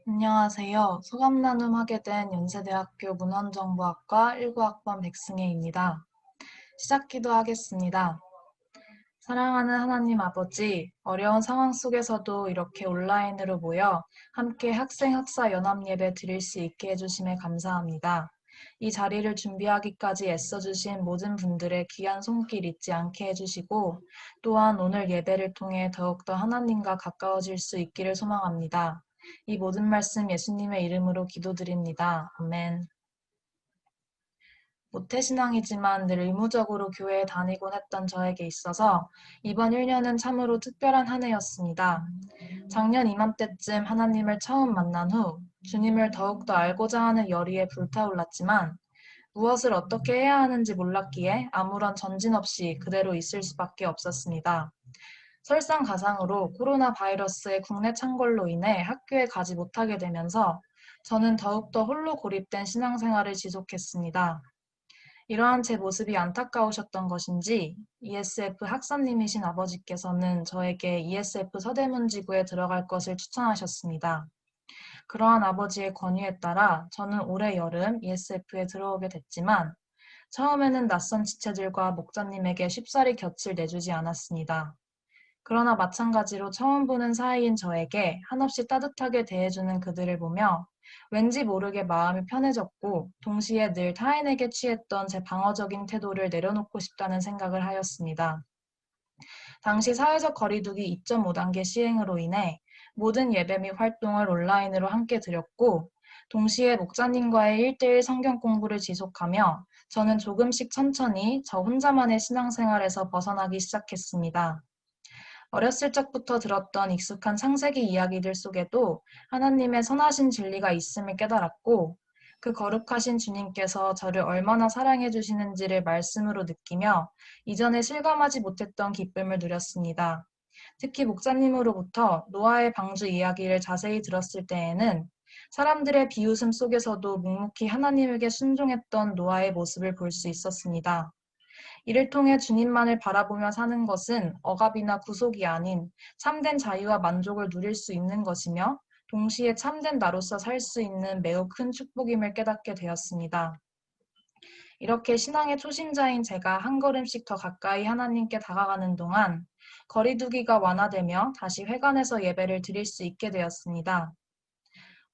안녕하세요. 소감 나눔하게 된 연세대학교 문헌정보학과 19학번 백승혜입니다. 시작기도 하겠습니다. 사랑하는 하나님 아버지, 어려운 상황 속에서도 이렇게 온라인으로 모여 함께 학생 학사 연합 예배 드릴 수 있게 해주심에 감사합니다. 이 자리를 준비하기까지 애써주신 모든 분들의 귀한 손길 잊지 않게 해주시고, 또한 오늘 예배를 통해 더욱더 하나님과 가까워질 수 있기를 소망합니다. 이 모든 말씀 예수님의 이름으로 기도드립니다. 아멘. 모태신앙이지만 늘 의무적으로 교회에 다니곤 했던 저에게 있어서 이번 1년은 참으로 특별한 한 해였습니다. 작년 이맘때쯤 하나님을 처음 만난 후 주님을 더욱더 알고자 하는 열의에 불타올랐지만 무엇을 어떻게 해야 하는지 몰랐기에 아무런 전진 없이 그대로 있을 수밖에 없었습니다. 설상가상으로 코로나 바이러스의 국내 창궐로 인해 학교에 가지 못하게 되면서 저는 더욱더 홀로 고립된 신앙생활을 지속했습니다. 이러한 제 모습이 안타까우셨던 것인지 ESF 학사님이신 아버지께서는 저에게 ESF 서대문지구에 들어갈 것을 추천하셨습니다. 그러한 아버지의 권유에 따라 저는 올해 여름 ESF에 들어오게 됐지만 처음에는 낯선 지체들과 목자님에게 쉽사리 곁을 내주지 않았습니다. 그러나 마찬가지로 처음 보는 사이인 저에게 한없이 따뜻하게 대해주는 그들을 보며 왠지 모르게 마음이 편해졌고 동시에 늘 타인에게 취했던 제 방어적인 태도를 내려놓고 싶다는 생각을 하였습니다. 당시 사회적 거리두기 2.5단계 시행으로 인해 모든 예배 및 활동을 온라인으로 함께 드렸고 동시에 목사님과의 1대1 성경 공부를 지속하며 저는 조금씩 천천히 저 혼자만의 신앙생활에서 벗어나기 시작했습니다. 어렸을 적부터 들었던 익숙한 창세기 이야기들 속에도 하나님의 선하신 진리가 있음을 깨달았고 그 거룩하신 주님께서 저를 얼마나 사랑해 주시는지를 말씀으로 느끼며 이전에 실감하지 못했던 기쁨을 누렸습니다. 특히 목사님으로부터 노아의 방주 이야기를 자세히 들었을 때에는 사람들의 비웃음 속에서도 묵묵히 하나님에게 순종했던 노아의 모습을 볼 수 있었습니다. 이를 통해 주님만을 바라보며 사는 것은 억압이나 구속이 아닌 참된 자유와 만족을 누릴 수 있는 것이며 동시에 참된 나로서 살 수 있는 매우 큰 축복임을 깨닫게 되었습니다. 이렇게 신앙의 초심자인 제가 한 걸음씩 더 가까이 하나님께 다가가는 동안 거리두기가 완화되며 다시 회관에서 예배를 드릴 수 있게 되었습니다.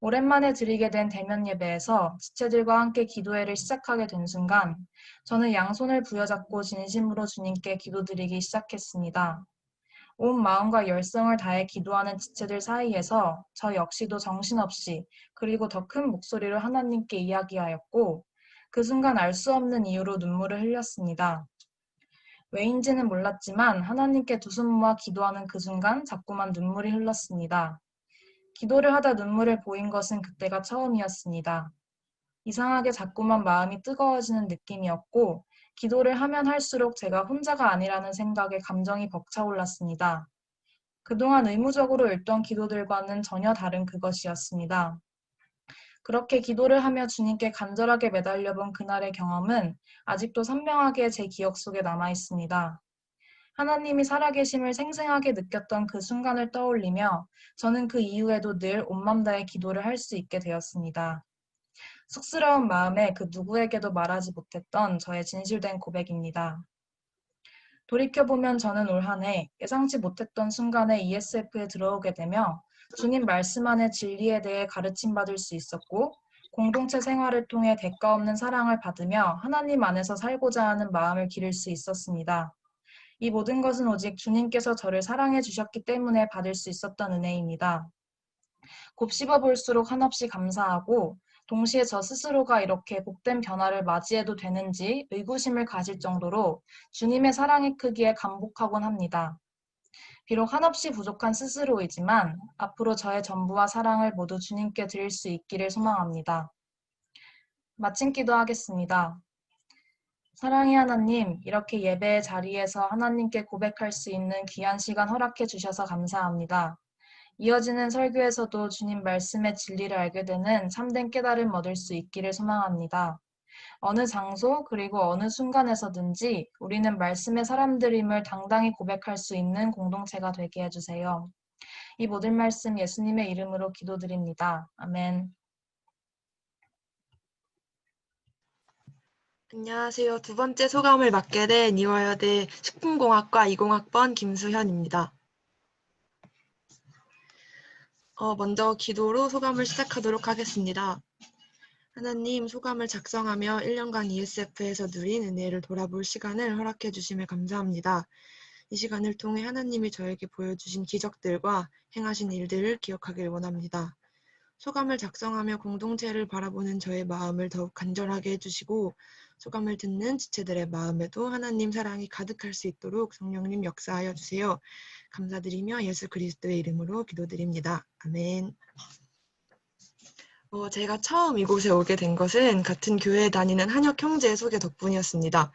오랜만에 드리게 된 대면 예배에서 지체들과 함께 기도회를 시작하게 된 순간 저는 양손을 부여잡고 진심으로 주님께 기도드리기 시작했습니다. 온 마음과 열성을 다해 기도하는 지체들 사이에서 저 역시도 정신없이 그리고 더 큰 목소리로 하나님께 이야기하였고 그 순간 알 수 없는 이유로 눈물을 흘렸습니다. 왜인지는 몰랐지만 하나님께 두 손 모아 기도하는 그 순간 자꾸만 눈물이 흘렀습니다. 기도를 하다 눈물을 보인 것은 그때가 처음이었습니다. 이상하게 자꾸만 마음이 뜨거워지는 느낌이었고 기도를 하면 할수록 제가 혼자가 아니라는 생각에 감정이 벅차올랐습니다. 그동안 의무적으로 읽던 기도들과는 전혀 다른 그것이었습니다. 그렇게 기도를 하며 주님께 간절하게 매달려 본 그날의 경험은 아직도 선명하게 제 기억 속에 남아 있습니다. 하나님이 살아계심을 생생하게 느꼈던 그 순간을 떠올리며 저는 그 이후에도 늘 온맘 다해 기도를 할 수 있게 되었습니다. 쑥스러운 마음에 그 누구에게도 말하지 못했던 저의 진실된 고백입니다. 돌이켜보면 저는 올 한 해 예상치 못했던 순간에 ESF에 들어오게 되며 주님 말씀 안의 진리에 대해 가르침받을 수 있었고 공동체 생활을 통해 대가 없는 사랑을 받으며 하나님 안에서 살고자 하는 마음을 기를 수 있었습니다. 이 모든 것은 오직 주님께서 저를 사랑해 주셨기 때문에 받을 수 있었던 은혜입니다. 곱씹어 볼수록 한없이 감사하고 동시에 저 스스로가 이렇게 복된 변화를 맞이해도 되는지 의구심을 가질 정도로 주님의 사랑의 크기에 감복하곤 합니다. 비록 한없이 부족한 스스로이지만 앞으로 저의 전부와 사랑을 모두 주님께 드릴 수 있기를 소망합니다. 마침 기도하겠습니다. 사랑의 하나님, 이렇게 예배의 자리에서 하나님께 고백할 수 있는 귀한 시간 허락해 주셔서 감사합니다. 이어지는 설교에서도 주님 말씀의 진리를 알게 되는 참된 깨달음 얻을 수 있기를 소망합니다. 어느 장소 그리고 어느 순간에서든지 우리는 말씀의 사람들임을 당당히 고백할 수 있는 공동체가 되게 해주세요. 이 모든 말씀 예수님의 이름으로 기도드립니다. 아멘. 안녕하세요. 두 번째 소감을 맡게 된 이화여대 식품공학과 20학번 김수현입니다. 먼저 기도로 소감을 시작하도록 하겠습니다. 하나님, 소감을 작성하며 1년간 ESF에서 누린 은혜를 돌아볼 시간을 허락해 주심에 감사합니다. 이 시간을 통해 하나님이 저에게 보여주신 기적들과 행하신 일들을 기억하길 원합니다. 소감을 작성하며 공동체를 바라보는 저의 마음을 더욱 간절하게 해주시고 소감을 듣는 지체들의 마음에도 하나님 사랑이 가득할 수 있도록 성령님 역사하여 주세요. 감사드리며 예수 그리스도의 이름으로 기도드립니다. 아멘. 제가 처음 이곳에 오게 된 것은 같은 교회에 다니는 한혁 형제의 소개 덕분이었습니다.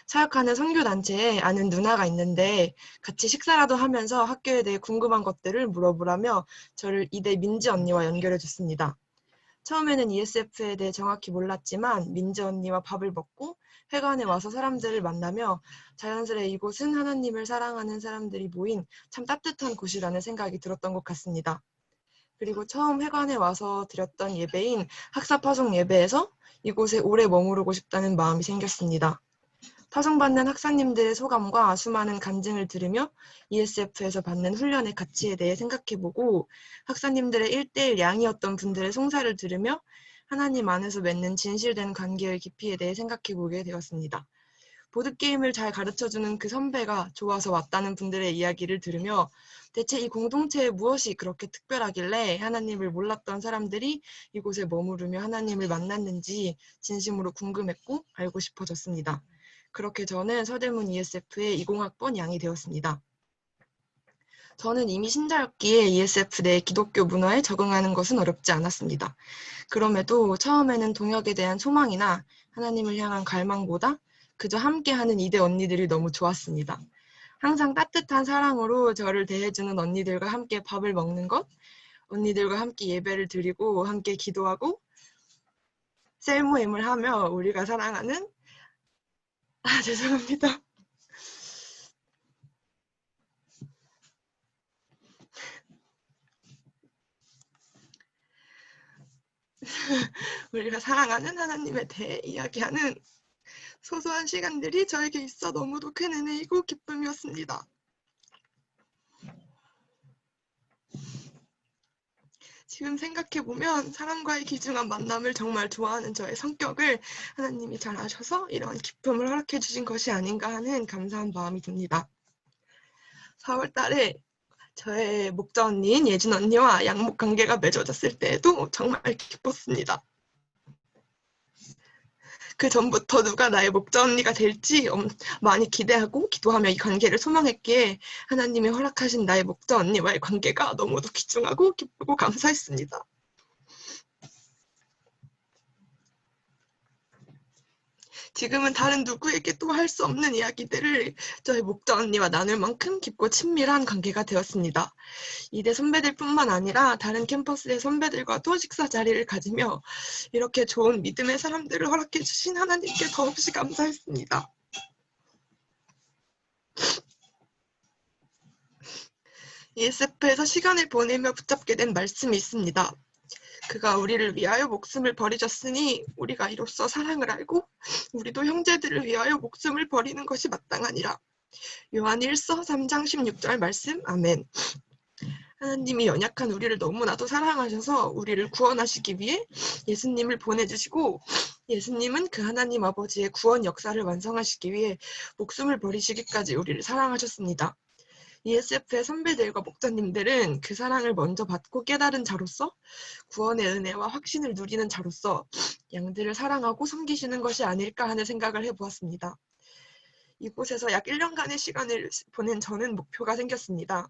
사역하는 선교단체에 아는 누나가 있는데 같이 식사라도 하면서 학교에 대해 궁금한 것들을 물어보라며 저를 이대 민지 언니와 연결해 줬습니다. 처음에는 ESF에 대해 정확히 몰랐지만 민지 언니와 밥을 먹고 회관에 와서 사람들을 만나며 자연스레 이곳은 하나님을 사랑하는 사람들이 모인 참 따뜻한 곳이라는 생각이 들었던 것 같습니다. 그리고 처음 회관에 와서 드렸던 예배인 학사파송 예배에서 이곳에 오래 머무르고 싶다는 마음이 생겼습니다. 파송받는 학사님들의 소감과 수많은 간증을 들으며 ESF에서 받는 훈련의 가치에 대해 생각해보고 학사님들의 1:1 양이었던 분들의 송사를 들으며 하나님 안에서 맺는 진실된 관계의 깊이에 대해 생각해보게 되었습니다. 보드게임을 잘 가르쳐주는 그 선배가 좋아서 왔다는 분들의 이야기를 들으며 대체 이 공동체에 무엇이 그렇게 특별하길래 하나님을 몰랐던 사람들이 이곳에 머무르며 하나님을 만났는지 진심으로 궁금했고 알고 싶어졌습니다. 그렇게 저는 서대문 ESF의 20학번 양이 되었습니다. 저는 이미 신자였기에 ESF 내 기독교 문화에 적응하는 것은 어렵지 않았습니다. 그럼에도 처음에는 동역에 대한 소망이나 하나님을 향한 갈망보다 그저 함께하는 이대 언니들이 너무 좋았습니다. 항상 따뜻한 사랑으로 저를 대해주는 언니들과 함께 밥을 먹는 것, 언니들과 함께 예배를 드리고 함께 기도하고 셀 모임을 하며 우리가 사랑하는 죄송합니다. 우리가 사랑하는 하나님에 대해 이야기하는 소소한 시간들이 저에게 있어 너무도 큰 은혜이고 기쁨이었습니다. 지금 생각해보면 사람과의 귀중한 만남을 정말 좋아하는 저의 성격을 하나님이 잘 아셔서 이런 기쁨을 허락해 주신 것이 아닌가 하는 감사한 마음이 듭니다. 4월 달에 저의 목자 언니인 예진 언니와 양목 관계가 맺어졌을 때에도 정말 기뻤습니다. 그 전부터 누가 나의 목자 언니가 될지 많이 기대하고 기도하며 이 관계를 소망했기에 하나님이 허락하신 나의 목자 언니와의 관계가 너무도 귀중하고 기쁘고 감사했습니다. 지금은 다른 누구에게도 할 수 없는 이야기들을 저희 목자 언니와 나눌 만큼 깊고 친밀한 관계가 되었습니다. 이대 선배들뿐만 아니라 다른 캠퍼스의 선배들과도 식사 자리를 가지며 이렇게 좋은 믿음의 사람들을 허락해 주신 하나님께 더없이 감사했습니다. ESF에서 시간을 보내며 붙잡게 된 말씀이 있습니다. 그가 우리를 위하여 목숨을 버리셨으니 우리가 이로써 사랑을 알고 우리도 형제들을 위하여 목숨을 버리는 것이 마땅하니라. 요한 1서 3장 16절 말씀. 아멘. 하나님이 연약한 우리를 너무나도 사랑하셔서 우리를 구원하시기 위해 예수님을 보내주시고 예수님은 그 하나님 아버지의 구원 역사를 완성하시기 위해 목숨을 버리시기까지 우리를 사랑하셨습니다. ESF의 선배들과 목자님들은 그 사랑을 먼저 받고 깨달은 자로서 구원의 은혜와 확신을 누리는 자로서 양들을 사랑하고 섬기시는 것이 아닐까 하는 생각을 해보았습니다. 이곳에서 약 1년간의 시간을 보낸 저는 목표가 생겼습니다.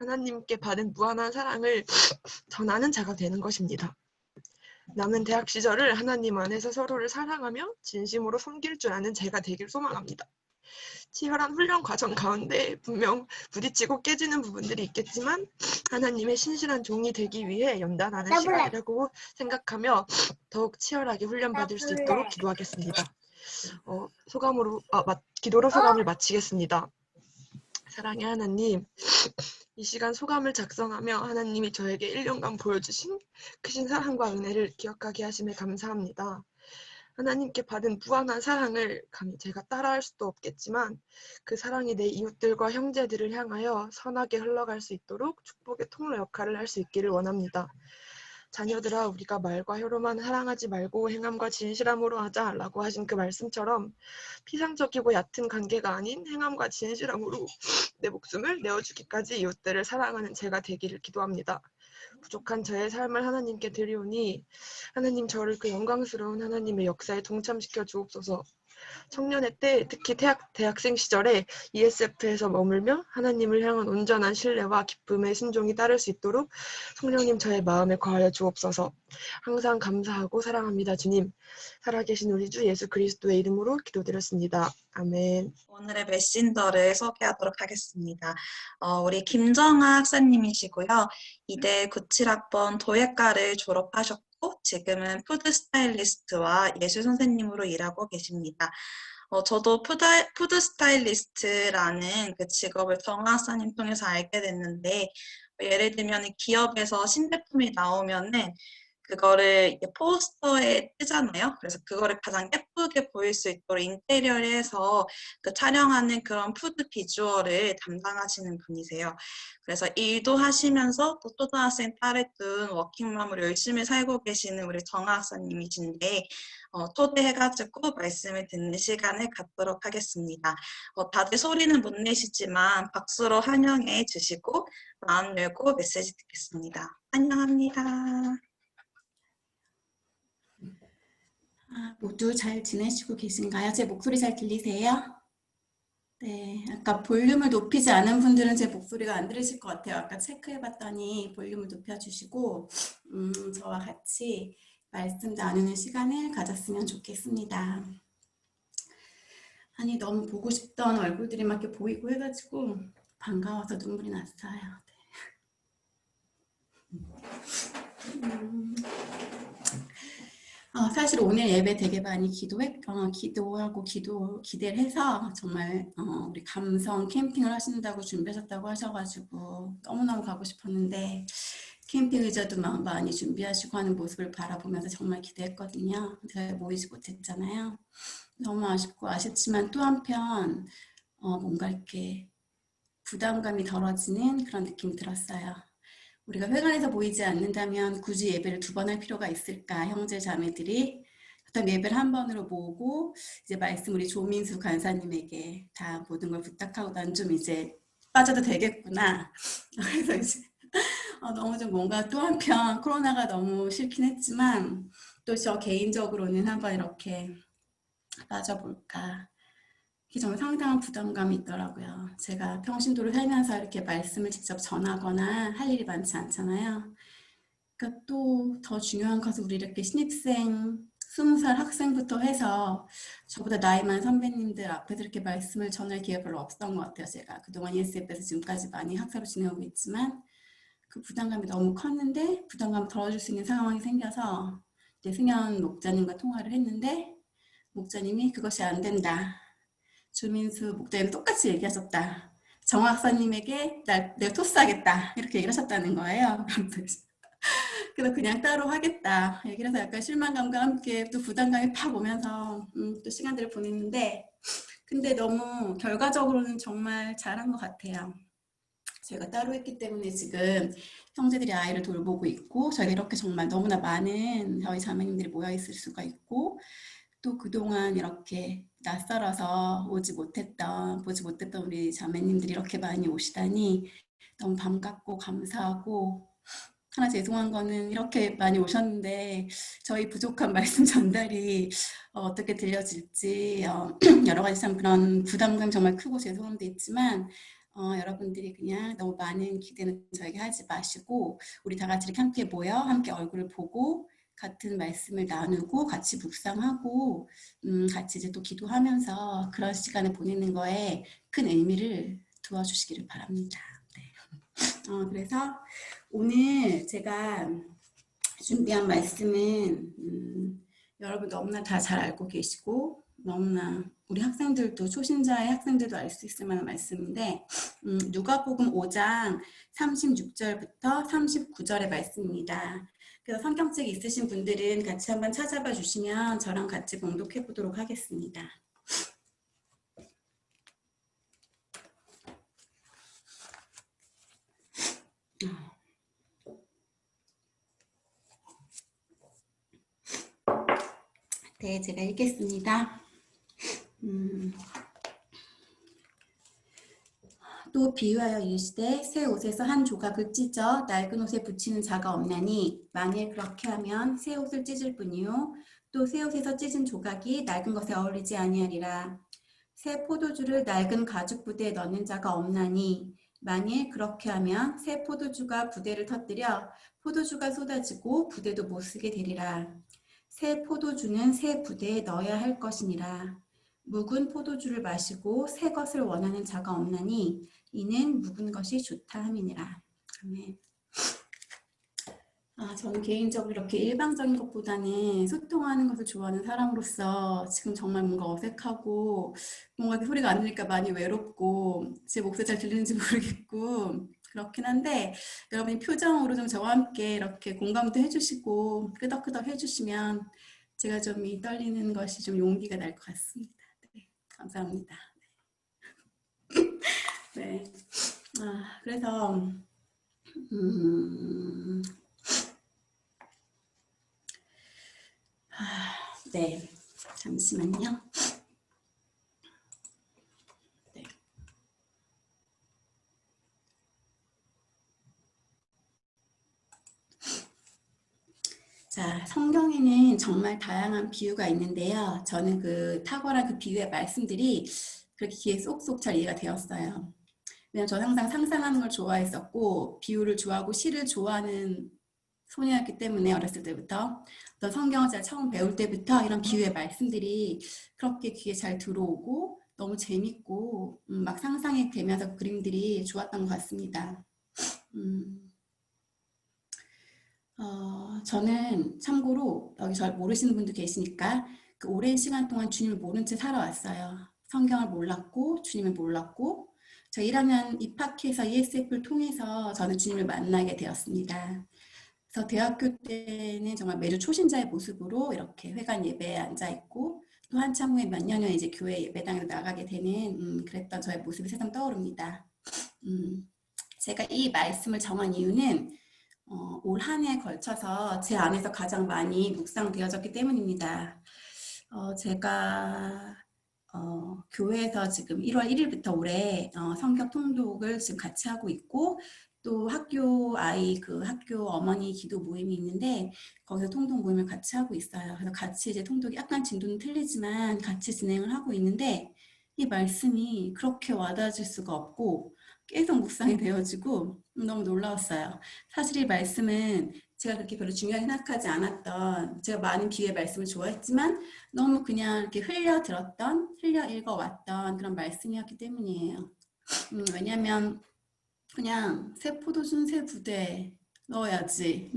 하나님께 받은 무한한 사랑을 전하는 자가 되는 것입니다. 남은 대학 시절을 하나님 안에서 서로를 사랑하며 진심으로 섬길 줄 아는 제가 되길 소망합니다. 치열한 훈련 과정 가운데 분명 부딪히고 깨지는 부분들이 있겠지만 하나님의 신실한 종이 되기 위해 연단하는 시간이라고 생각하며 더욱 치열하게 훈련받을 수 있도록 기도하겠습니다. 기도로 소감을 마치겠습니다. 사랑의 하나님, 이 시간 소감을 작성하며 하나님이 저에게 1년간 보여주신 크신 사랑과 은혜를 기억하게 하심에 감사합니다. 하나님께 받은 무한한 사랑을 감히 제가 따라할 수도 없겠지만 그 사랑이 내 이웃들과 형제들을 향하여 선하게 흘러갈 수 있도록 축복의 통로 역할을 할 수 있기를 원합니다. 자녀들아, 우리가 말과 혀로만 사랑하지 말고 행함과 진실함으로 하자라고 하신 그 말씀처럼 피상적이고 얕은 관계가 아닌 행함과 진실함으로 내 목숨을 내어주기까지 이웃들을 사랑하는 제가 되기를 기도합니다. 부족한 저의 삶을 하나님께 드리오니 하나님, 저를 그 영광스러운 하나님의 역사에 동참시켜 주옵소서. 청년의 때, 특히 대학생 시절에 ESF에서 머물며 하나님을 향한 온전한 신뢰와 기쁨의 순종이 따를 수 있도록 성령님 저의 마음에 거하여 주옵소서. 항상 감사하고 사랑합니다. 주님, 살아계신 우리 주 예수 그리스도의 이름으로 기도드렸습니다. 아멘. 오늘의 메신저를 소개하도록 하겠습니다. 우리 김정아 학사님이시고요. 이대 97학번 도예과를 졸업하셨고 지금은 푸드 스타일리스트와 예술 선생님으로 일하고 계십니다. 저도 푸드 스타일리스트라는 그 직업을 정아 학사님 통해서 알게 됐는데, 예를 들면 기업에서 신제품이 나오면은 그거를 포스터에 뜨잖아요. 그래서 그거를 가장 예쁘게 보일 수 있도록 인테리어를 해서 그 촬영하는 그런 푸드 비주얼을 담당하시는 분이세요. 그래서 일도 하시면서 또 초등학생 딸을 둔 워킹맘으로 열심히 살고 계시는 우리 정아 학사님이신데, 초대해가지고 말씀을 듣는 시간을 갖도록 하겠습니다. 다들 소리는 못 내시지만 박수로 환영해 주시고 마음 열고 메시지 듣겠습니다. 환영합니다. 모두 잘 지내시고 계신가요? 제 목소리 잘 들리세요? 네, 아까 볼륨을 높이지 않은 분들은 제 목소리가 안 들리실 것 같아요. 아까 체크해봤더니 볼륨을 높여주시고 저와 같이 말씀 나누는 시간을 가졌으면 좋겠습니다. 아니, 너무 보고 싶던 얼굴들이 막 이렇게 보이고 해가지고 반가워서 눈물이 났어요. 네. 사실 오늘 예배 되게 많이 기도하고 기대를 해서 정말 우리 감성 캠핑을 하신다고 준비하셨다고 하셔가지고 너무너무 가고 싶었는데 캠핑 의자도 많이 준비하시고 하는 모습을 바라보면서 정말 기대했거든요. 제가 모이지 못했잖아요. 너무 아쉽고 아쉽지만 또 한편 뭔가 이렇게 부담감이 덜어지는 그런 느낌이 들었어요. 우리가 회관에서 보이지 않는다면 굳이 예배를 2번 할 필요가 있을까? 형제 자매들이 어떤 예배를 한 번으로 모으고 이제 말씀 우리 조민수 간사님에게 다 모든 걸 부탁하고 난 좀 이제 빠져도 되겠구나. 그래서 이제 너무 좀 뭔가 또 한편 코로나가 너무 싫긴 했지만 또 저 개인적으로는 한번 이렇게 빠져볼까. 이게 정말 상당한 부담감이 있더라고요. 제가 평신도를 살면서 이렇게 말씀을 직접 전하거나 할 일이 많지 않잖아요. 그러니까 또 더 중요한 것은 우리 이렇게 신입생 20살 학생부터 해서 저보다 나이 많은 선배님들 앞에서 이렇게 말씀을 전할 기회가 별로 없었던 것 같아요. 제가 그동안 ESF에서 지금까지 많이 학사로 지내고 있지만 그 부담감이 너무 컸는데 부담감을 덜어줄 수 있는 상황이 생겨서 이제 승현 목자님과 통화를 했는데 목자님이 그것이 안 된다. 조민수 목자님 똑같이 얘기하셨다. 정화 박사님에게 내가 토스하겠다. 이렇게 얘기를 하셨다는 거예요. 그래서 그냥 따로 하겠다. 얘기를 해서 약간 실망감과 함께 또 부담감이 팍 오면서 또 시간들을 보냈는데 근데 너무 결과적으로는 정말 잘한 것 같아요. 저희가 따로 했기 때문에 지금 형제들이 아이를 돌보고 있고 저희가 이렇게 정말 너무나 많은 저희 자매님들이 모여 있을 수가 있고 또 그동안 이렇게 낯설어서 보지 못했던 우리 자매님들이 이렇게 많이 오시다니 너무 반갑고 감사하고 하나 죄송한 거는 이렇게 많이 오셨는데 저희 부족한 말씀 전달이 어떻게 들려질지 여러 가지 참 그런 부담감 정말 크고 죄송함도 있지만 여러분들이 그냥 너무 많은 기대는 저에게 하지 마시고 우리 다 같이 이렇게 함께 모여 함께 얼굴을 보고 같은 말씀을 나누고 같이 묵상하고 같이 이제 또 기도하면서 그런 시간을 보내는 거에 큰 의미를 두어주시기를 바랍니다. 네. 그래서 오늘 제가 준비한 말씀은 여러분 너무나 다 잘 알고 계시고 너무나 우리 학생들도 초신자의 학생들도 알 수 있을 만한 말씀인데 누가복음 5장 36절부터 39절의 말씀입니다. 그래서 성경책 있으신 분들은 같이 한번 찾아봐 주시면 저랑 같이 봉독해 보도록 하겠습니다. 네, 제가 읽겠습니다. 또 비유하여 이르시되 새 옷에서 한 조각을 찢어 낡은 옷에 붙이는 자가 없나니 만일 그렇게 하면 새 옷을 찢을 뿐이요 또 새 옷에서 찢은 조각이 낡은 것에 어울리지 아니하리라. 새 포도주를 낡은 가죽 부대에 넣는 자가 없나니 만일 그렇게 하면 새 포도주가 부대를 터뜨려 포도주가 쏟아지고 부대도 못 쓰게 되리라. 새 포도주는 새 부대에 넣어야 할 것이니라. 묵은 포도주를 마시고 새 것을 원하는 자가 없나니 이는 묵은 것이 좋다 함이니라. 아멘. 저는 개인적으로 이렇게 일방적인 것보다는 소통하는 것을 좋아하는 사람으로서 지금 정말 뭔가 어색하고 뭔가 소리가 안 들리니까 많이 외롭고 제 목소리 잘 들리는지 모르겠고 그렇긴 한데 여러분이 표정으로 좀 저와 함께 이렇게 공감도 해주시고 끄덕끄덕 해주시면 제가 좀 이 떨리는 것이 좀 용기가 날 것 같습니다. 네, 감사합니다. 네, 그래서 네, 잠시만요. 네. 자, 성경에는 정말 다양한 비유가 있는데요. 저는 그 탁월한 그 비유의 말씀들이 그렇게 귀에 쏙쏙 잘 이해가 되었어요. 왜냐면 저는 항상 상상하는 걸 좋아했었고 비유를 좋아하고 시를 좋아하는 소녀였기 때문에 어렸을 때부터 어떤 성경을 잘 처음 배울 때부터 이런 비유의 말씀들이 그렇게 귀에 잘 들어오고 너무 재밌고 막 상상이 되면서 그림들이 좋았던 것 같습니다. 저는 참고로 여기 잘 모르시는 분도 계시니까 그 오랜 시간 동안 주님을 모른 채 살아왔어요. 성경을 몰랐고 주님을 몰랐고 저 1학년 입학해서 ESF를 통해서 저는 주님을 만나게 되었습니다. 그래서 대학교 때는 정말 매주 초신자의 모습으로 이렇게 회관 예배에 앉아있고 또 한참 후에 몇 년 후에 이제 교회 예배당으로 나가게 되는 그랬던 저의 모습이 새삼 떠오릅니다. 제가 이 말씀을 정한 이유는 올 한 해에 걸쳐서 제 안에서 가장 많이 묵상되어졌기 때문입니다. 제가 교회에서 지금 1월 1일부터 올해 성경 통독을 지금 같이 하고 있고 또 학교 학교 어머니 기도 모임이 있는데 거기서 통독 모임을 같이 하고 있어요. 그래서 같이 이제 통독이 약간 진도는 틀리지만 같이 진행을 하고 있는데 이 말씀이 그렇게 와닿을 수가 없고 계속 묵상이 되어지고 너무 놀라웠어요. 사실 이 말씀은 제가 그렇게 별로 중요하게 생각하지 않았던 제가 많은 비유의 말씀을 좋아했지만 너무 그냥 이렇게 흘려 들었던 흘려 읽어왔던 그런 말씀이었기 때문이에요. 왜냐하면 그냥 새 포도준 새 부대 넣어야지.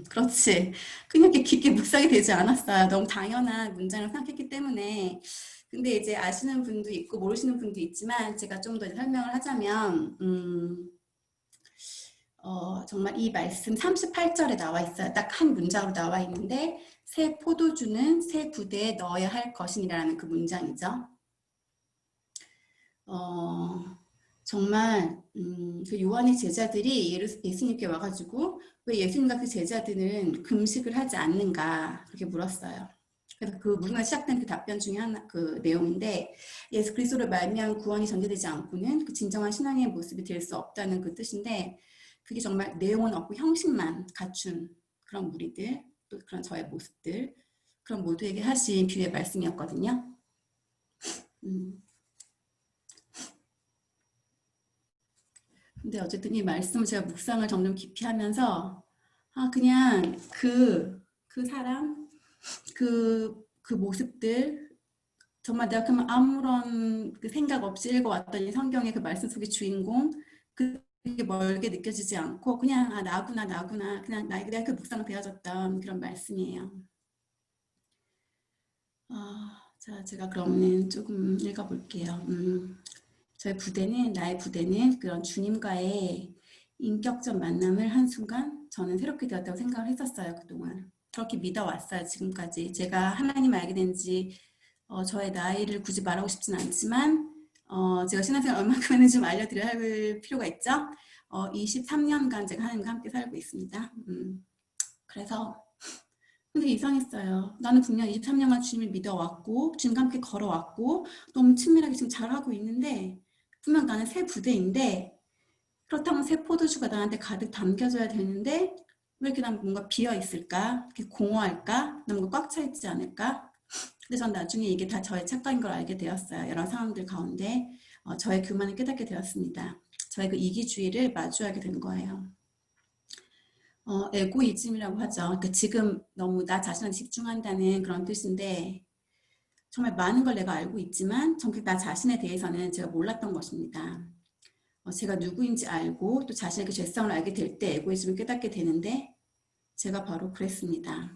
그렇지. 그냥 이렇게 깊게 묵상이 되지 않았어요. 너무 당연한 문장을 생각했기 때문에. 근데 이제 아시는 분도 있고 모르시는 분도 있지만 제가 좀 더 설명을 하자면 정말 이 말씀 38절에 나와 있어요. 딱 한 문장으로 나와 있는데 새 포도주는 새 부대에 넣어야 할 것이니라는 그 문장이죠. 정말 그 요한의 제자들이 예수님께 와가지고 왜 예수님과 그 제자들은 금식을 하지 않는가 그렇게 물었어요. 그래서 그 물음에 시작된 그 답변 중에 하나 그 내용인데 예수 그리스도를 말미암은 구원이 전제되지 않고는 그 진정한 신앙의 모습이 될 수 없다는 그 뜻인데 그게 정말 내용은 없고 형식만 갖춘 그런 무리들 또 그런 저의 모습들 그런 모두에게 하신 비유의 말씀이었거든요. 근데 어쨌든 이 말씀을 제가 묵상을 점점 깊이 하면서 그냥 그 사람 그 모습들 정말 내가 그러면 아무런 그 생각 없이 읽어왔던 이 성경의 그 말씀 속의 주인공 그게 멀게 느껴지지 않고 그냥 나구나 그냥 내가 그 묵상 되어졌던 그런 말씀이에요. 자, 제가 그러면 조금 읽어볼게요. 나의 부대는 그런 주님과의 인격적 만남을 한순간 저는 새롭게 되었다고 생각을 했었어요. 그동안. 그렇게 믿어왔어요. 지금까지. 제가 하나님을 알게 된지 저의 나이를 굳이 말하고 싶진 않지만 제가 신앙생활 얼마큼 했는지 좀 알려드려야 할 필요가 있죠. 23년간 제가 하나님과 함께 살고 있습니다. 그래서 근데 이상했어요. 나는 분명 23년간 주님을 믿어왔고 주님과 함께 걸어왔고 너무 친밀하게 지금 잘하고 있는데 분명 나는 새 부대인데 그렇다면 새 포도주가 나한테 가득 담겨져야 되는데 왜 이렇게 난 뭔가 비어있을까? 이렇게 공허할까? 난 뭔가 꽉 차 있지 않을까? 근데 전 나중에 이게 다 저의 착각인 걸 알게 되었어요. 여러 상황들 가운데 저의 교만을 깨닫게 되었습니다. 저의 그 이기주의를 마주하게 된 거예요. 에고이즘이라고 하죠. 그러니까 지금 너무 나 자신한테 집중한다는 그런 뜻인데 정말 많은 걸 내가 알고 있지만 정작 나 자신에 대해서는 제가 몰랐던 것입니다. 제가 누구인지 알고 또 자신의 그 죄성을 알게 될 때 에고이즘을 깨닫게 되는데 제가 바로 그랬습니다.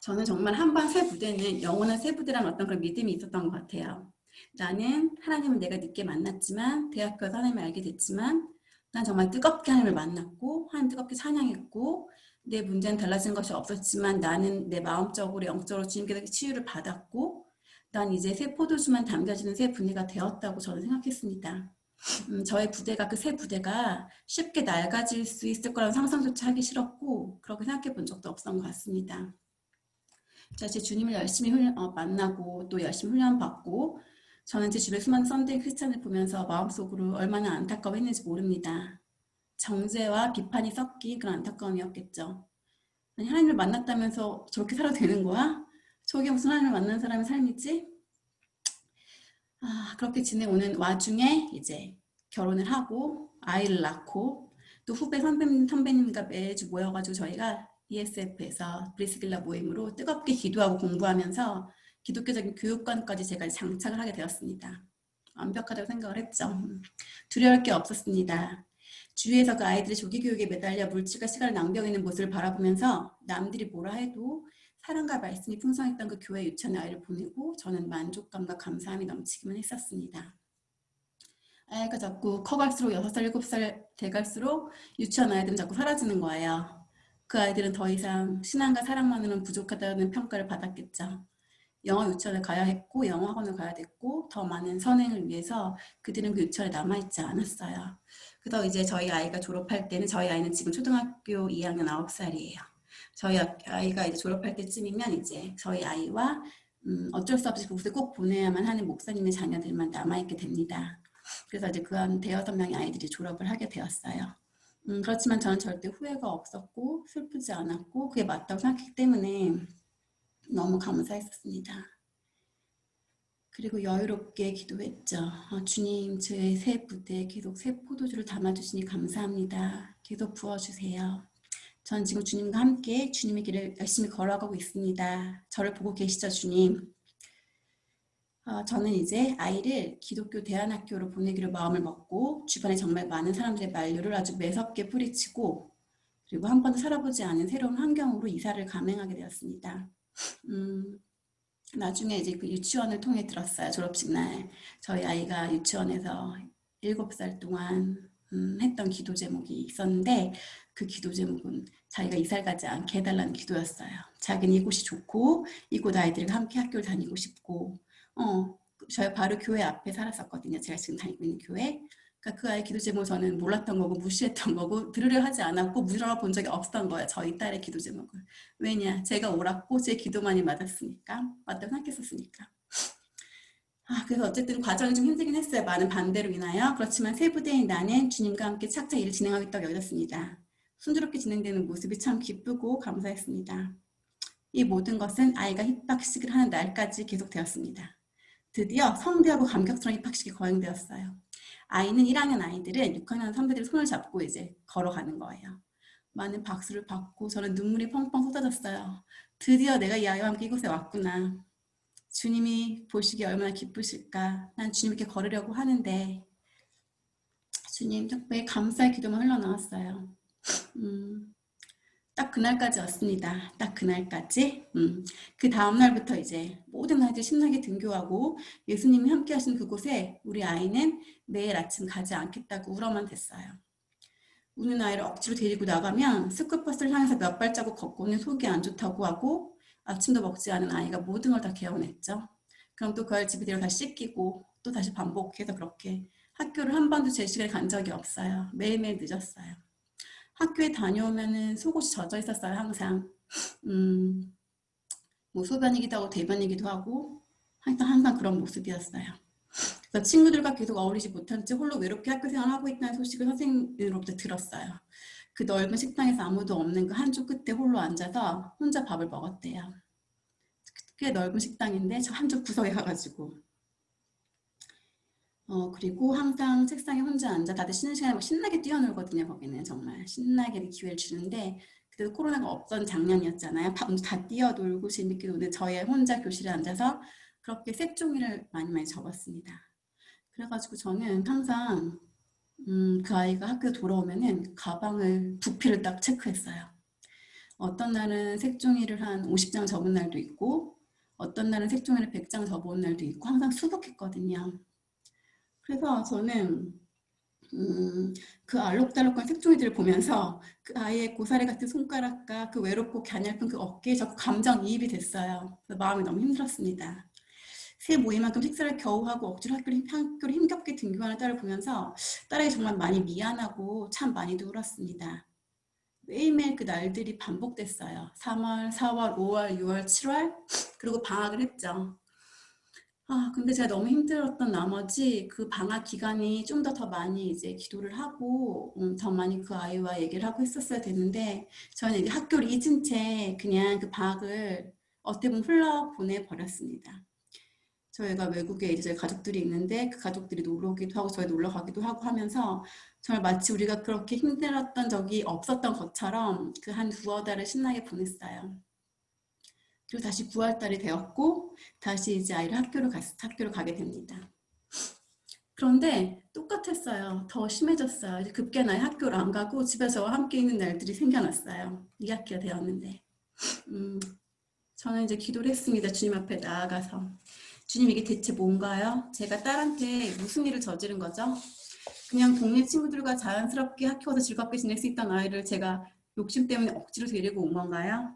저는 정말 한반 새 부대는 영원한 새 부대라는 어떤 그런 믿음이 있었던 것 같아요. 나는 하나님을 내가 늦게 만났지만 대학교에서 하나님을 알게 됐지만 난 정말 뜨겁게 하나님을 만났고 하나님 뜨겁게 찬양했고 내 문제는 달라진 것이 없었지만 나는 내 마음적으로 영적으로 주님께서 치유를 받았고 난 이제 새 포도주만 담겨지는 새 분위기가 되었다고 저는 생각했습니다. 저의 부대가 그 새 부대가 쉽게 낡아질 수 있을 거라는 상상조차 하기 싫었고 그렇게 생각해 본 적도 없었던 것 같습니다. 제 주님을 열심히 만나고 또 열심히 훈련받고 저는 제 주변 수많은 썬데이 크리스찬을 보면서 마음속으로 얼마나 안타까워했는지 모릅니다. 정죄와 비판이 섞인 그런 안타까움이었겠죠. 아니, 하나님을 만났다면서 저렇게 살아도 되는 거야? 저게 무슨 하나님을 만난 사람의 삶이지? 그렇게 지내오는 와중에 이제 결혼을 하고 아이를 낳고 또 후배 선배님과 매주 모여가지고 저희가 ESF에서 브리스길라 모임으로 뜨겁게 기도하고 공부하면서 기독교적인 교육관까지 제가 장착을 하게 되었습니다. 완벽하다고 생각을 했죠. 두려울 게 없었습니다. 주위에서 그 아이들이 조기교육에 매달려 물질과 시간을 낭비하고 있는 모습을 바라보면서 남들이 뭐라 해도 사랑과 말씀이 풍성했던 그 교회 유치원에 아이를 보내고 저는 만족감과 감사함이 넘치기만 했었습니다. 아이가 자꾸 커갈수록 6살, 7살 돼갈수록 유치원 아이들은 자꾸 사라지는 거예요. 그 아이들은 더 이상 신앙과 사랑만으로는 부족하다는 평가를 받았겠죠. 영어 유치원을 가야 했고 영어 학원을 가야 됐고 더 많은 선행을 위해서 그들은 그 유치원에 남아있지 않았어요. 그래서 이제 저희 아이가 졸업할 때는 저희 아이는 지금 초등학교 2학년 9살이에요. 저희 아이가 이제 졸업할 때쯤이면 이제 저희 아이와 어쩔 수 없이 그곳에 꼭 보내야만 하는 목사님의 자녀들만 남아있게 됩니다. 그래서 이제 그 한 대여섯 명의 아이들이 졸업을 하게 되었어요. 그렇지만 저는 절대 후회가 없었고 슬프지 않았고 그게 맞다고 생각했기 때문에 너무 감사했었습니다. 그리고 여유롭게 기도했죠. 주님, 제 새 부대에 계속 새 포도주를 담아주시니 감사합니다. 계속 부어주세요. 전 지금 주님과 함께 주님의 길을 열심히 걸어가고 있습니다. 저를 보고 계시죠, 주님? 저는 이제 아이를 기독교 대안학교로 보내기로 마음을 먹고 주변에 정말 많은 사람들의 만류를 아주 매섭게 뿌리치고 그리고 한 번도 살아보지 않은 새로운 환경으로 이사를 감행하게 되었습니다. 나중에 이제 그 유치원을 통해 들었어요. 졸업식 날 저희 아이가 유치원에서 7살 동안 했던 기도 제목이 있었는데 그 기도 제목은 자기가 이사를 가지 않게 해달라는 기도였어요. 자기는 이곳이 좋고 이곳 아이들과 함께 학교를 다니고 싶고 저희 바로 교회 앞에 살았었거든요. 제가 지금 다니고 있는 교회. 그러니까 그 아이 기도 제목을 저는 몰랐던 거고 무시했던 거고 들으려 하지 않았고 물어본 적이 없었던 거예요. 저희 딸의 기도 제목을. 왜냐? 제가 옳았고 제 기도만이 맞았으니까. 맞다고 생각했었으니까. 그래서 어쨌든 과정이 좀 힘들긴 했어요. 많은 반대로 인하여. 그렇지만 새 부대인 나는 주님과 함께 착착 일을 진행하겠다고 여겼습니다. 순조롭게 진행되는 모습이 참 기쁘고 감사했습니다. 이 모든 것은 아이가 입학식을 하는 날까지 계속되었습니다. 드디어 성대하고 감격스러운 입학식이 거행되었어요. 아이는 1학년 아이들은 6학년 선배들 손을 잡고 이제 걸어가는 거예요. 많은 박수를 받고 저는 눈물이 펑펑 쏟아졌어요. 드디어 내가 이 아이와 함께 이곳에 왔구나. 주님이 보시기에 얼마나 기쁘실까. 난 주님께 걸으려고 하는데 주님 특별히 감사의 기도만 흘러나왔어요. 딱 그날까지 왔습니다. 딱 그날까지. 그 다음날부터 이제 모든 아이들 신나게 등교하고 예수님이 함께 하신 그곳에 우리 아이는 매일 아침 가지 않겠다고 울어만 댔어요. 우는 아이를 억지로 데리고 나가면 스쿨버스를 향해서 몇 발자국 걷고는 속이 안 좋다고 하고 아침도 먹지 않은 아이가 모든 걸 다 개운했죠. 그럼 또 그 아이를 집에 데려 다시 씻기고 또 다시 반복해서 그렇게 학교를 한 번도 제 시간에 간 적이 없어요. 매일매일 늦었어요. 학교에 다녀오면은 속옷이 젖어 있었어요. 항상 뭐 소변이기도 하고 대변이기도 하고 항상 그런 모습이었어요. 그래서 친구들과 계속 어울리지 못한 채 홀로 외롭게 학교 생활하고 있다는 소식을 선생님으로부터 들었어요. 그 넓은 식당에서 아무도 없는 그 한쪽 끝에 홀로 앉아서 혼자 밥을 먹었대요. 꽤 넓은 식당인데 저 한쪽 구석에 가가지고 그리고 항상 책상에 혼자 앉아 다들 쉬는 시간에 막 신나게 뛰어놀거든요. 거기는 정말 신나게 기회를 주는데 그때도 코로나가 없던 작년이었잖아요. 다 뛰어놀고 재밌게 노는 저의 혼자 교실에 앉아서 그렇게 색종이를 많이 접었습니다. 그래가지고 저는 항상 그 아이가 학교 돌아오면은 가방을 부피를 딱 체크했어요. 어떤 날은 색종이를 한 50장 접은 날도 있고 어떤 날은 색종이를 100장 접은 날도 있고 항상 수북했거든요. 그래서 저는 그 알록달록한 색종이들을 보면서 그 아이의 고사리 같은 손가락과 그 외롭고 갸냘픈 그 어깨에 자꾸 감정이입이 됐어요. 그래서 마음이 너무 힘들었습니다. 새 모임만큼 식사를 겨우 하고 억지로 학교를 힘겹게 등교하는 딸을 보면서 딸에게 정말 많이 미안하고 참 많이도 울었습니다. 매일매일 그 날들이 반복됐어요. 3월, 4월, 5월, 6월, 7월 그리고 방학을 했죠. 근데 제가 너무 힘들었던 나머지 그 방학 기간이 좀 더 많이 이제 기도를 하고 더 많이 그 아이와 얘기를 하고 했었어야 되는데 저는 이제 학교를 잊은 채 그냥 그 방학을 어떻게 보면 흘러 보내버렸습니다. 저희가 외국에 이제 저희 가족들이 있는데 그 가족들이 놀러 오기도 하고 저희 놀러 가기도 하고 하면서 정말 마치 우리가 그렇게 힘들었던 적이 없었던 것처럼 그 한 두어 달을 신나게 보냈어요. 그리고 다시 9월달이 되었고 다시 이제 아이를 학교로 가게 됩니다. 그런데 똑같았어요. 더 심해졌어요. 이제 급기야 나의 학교를 안 가고 집에서 저와 함께 있는 날들이 생겨났어요. 2학기가 되었는데 저는 이제 기도를 했습니다. 주님 앞에 나아가서 주님 이게 대체 뭔가요? 제가 딸한테 무슨 일을 저지른 거죠? 그냥 동네 친구들과 자연스럽게 학교 와서 즐겁게 지낼 수 있던 아이를 제가 욕심 때문에 억지로 데리고 온 건가요?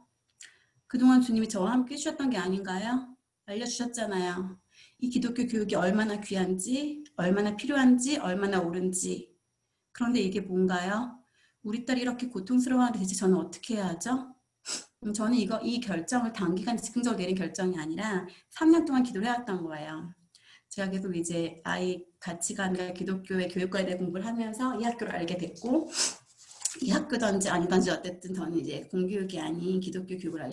그동안 주님이 저와 함께 해주셨던 게 아닌가요? 알려주셨잖아요. 이 기독교 교육이 얼마나 귀한지, 얼마나 필요한지, 얼마나 옳은지. 그런데 이게 뭔가요? 우리 딸이 이렇게 고통스러워하는데 대체 저는 어떻게 해야 하죠? 저는 이 결정을 단기간 즉흥적으로 내린 결정이 아니라 3년 동안 기도를 해왔던 거예요. 제가 계속 이제 아이 가치관과 기독교의 교육과에 대해 공부를 하면서 이 학교를 알게 됐고 이 학교든지 아니든지 어쨌든 저는 이제 공교육이 아닌 기독교 교육을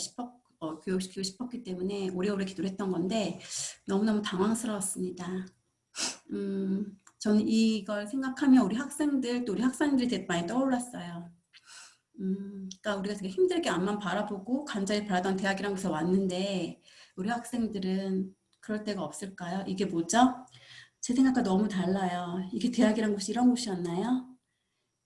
교육시키고 싶었기 때문에 오래오래 기도를 했던 건데 너무너무 당황스러웠습니다. 저는 이걸 생각하면 우리 학생들 또 우리 학생들이 되게 많이 떠올랐어요. 그러니까 우리가 되게 힘들게 앞만 바라보고 간절히 바라던 대학이라는 곳에 왔는데 우리 학생들은 그럴 데가 없을까요? 이게 뭐죠? 제 생각과 너무 달라요. 이게 대학이라는 곳이 이런 곳이었나요?